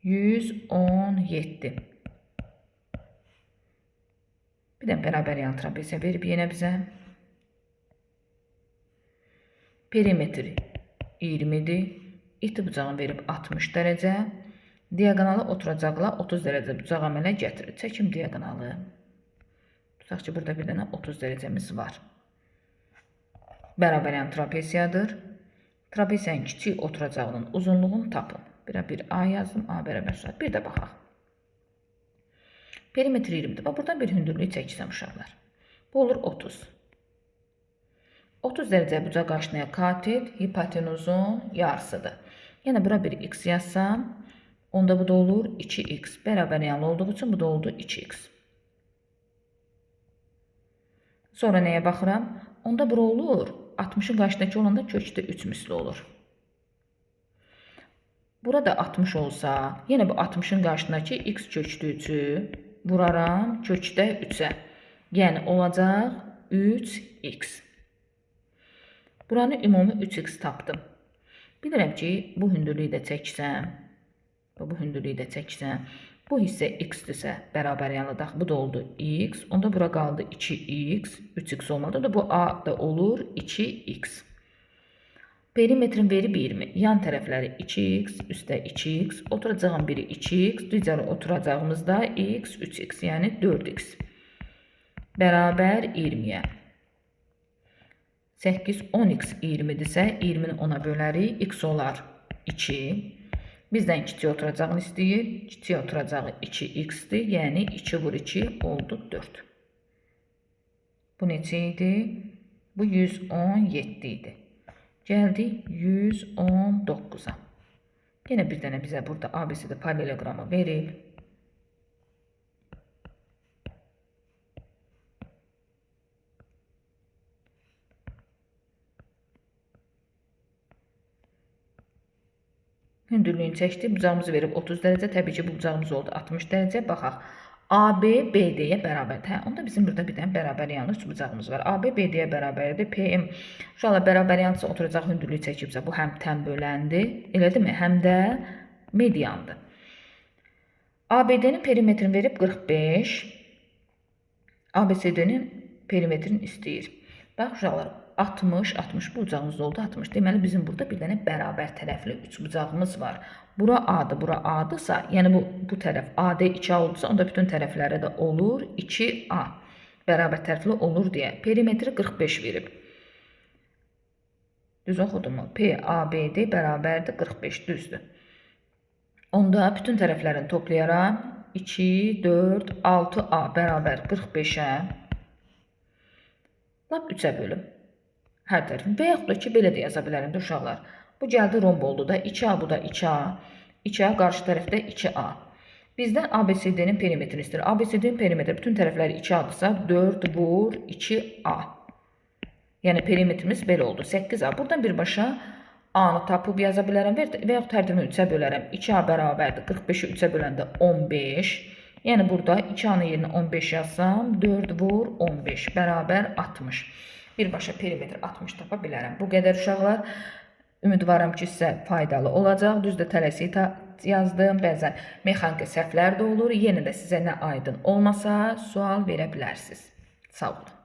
117. Bir də bərabər yan trapeziya verib yenə bizə. Perimetr 20-dir. İti bucağını verib 60 dərəcə. Diaqonalı oturacaqla 30 dərəcə bucaq əmələ gətirir. Çəkim diaqonalı. Tutaq ki, burada bir dənə 30 dərəcəmiz var. Bərabərən trapesiyadır. Trapesiyanın kiçik oturacağının uzunluğunu tapın. Bir A yazdım. A bərabər saat. Bir də baxaq. Perimetr 20-dir. Buradan bir hündürlük çəksəm uşaqlar. Bu olur 30. 30 dərəcə bucaq qaşınaya katet hipotenuzun yarısıdır. Yəni bura bir x yazsam, onda bu da olur 2x. Bərabər yanlı olduğu üçün bu da oldu 2x. Sonra nəyə baxıram? Onda bura olur 60-ın qarşıdakı olanda kökdə 3 misli olur. Burada 60 olsa, yenə bu 60-ın qarşısındakı x kökdə 3'ü vuraram kökdə 3'ə. Yəni olacaq 3x. Buranı ümumi 3x tapdım. Bilirəm ki, bu hündürlüyü də çəksəm, bu hissə x-dirsə bərabər yanlıdaq. Bu da oldu x. Onda bura qaldı 2x, 3x olmadı. Bu a da olur 2x. Perimetrin verib 20. Yan tərəfləri 2x, üstə 2x. Oturacağın biri 2x, düzəli oturacağımız da x, 3x, yəni 4x. Bərabər 20-yə. 8, 10x 20-dirsə, 20-ni 10'a bölərik, x olar 2. Bizdən kiçik oturacağını istəyir. Kiçik oturacağı 2x-dir, yəni 2 vur 2 oldu 4. Bu neçə idi? Bu 117 idi. Gəldik 119'a. Yenə bir dənə bizə burada ABC'də paralelogramı verib. Hündürlüyünü çəkdik. Bucağımızı verib 30 dərəcə. Təbii ki, bu bucağımız oldu 60 dərəcə. Baxaq. AB BD-yə bərabərdir. Onda bizim burada bir dənə bərabər yanlı üç bucağımız var. AB BD-yə bərabərdir. PM uşaqlar bərabər yanlısı oturacaq hündürlüyü çəkibsə, bu həm tən böləndir, elədirmi? Həm də mediandır. ABD-nin perimetrini verib 45. ABCD-nin perimetrini istəyir. Bax uşaqlar, 60, 60 bu bucağımız oldu 60. Deməli bizim burada bir dənə bərabər tərəfli 3 bucağımız var. Bura A'dır, bura A'dırsa, yəni bu tərəf AD 2A olursa, onda bütün tərəfləri də olur 2A. Bərabər tərəfli olur deyə. Perimetri 45 verib. Düz oxudum mu? PABD bərabərdir 45, düzdür. Onda bütün tərəflərini toplayaram. 2, 4, 6A bərabər 45'ə. Lap 3'ə bölüm. Hər tərəfini. Və yaxud da ki, belə də yaza bilərim də uşaqlar. Bu gəldi romb oldu da 2A, bu da 2A. 2A qarşı tərəfdə 2A. Bizdən ABCD-nin perimetrini istəyir. ABCD-nin perimetri bütün tərəfləri 2A-dırsa 4 vur 2A. Yəni perimetrimiz belə oldu. 8A. Buradan birbaşa A-nı tapıb yaza bilərəm və yaxud hər tərəfini 3'ə bölərəm. 2A bərabərdir. 45'i 3'ə böləndə 15. Yəni burada 2A-nın yerinə 15 yazsam 4 vur 15 bərabər 60. Birbaşa perimetr 60 tapa bilərəm. Bu qədər uşaqlar. Ümidvaram ki, sizə faydalı olacaq. Düzdür, tələsik yazdım. Bəzən mexaniki səhvlər də olur. Yenə də sizə nə aydın olmasa sual verə bilərsiniz. Sağ olun.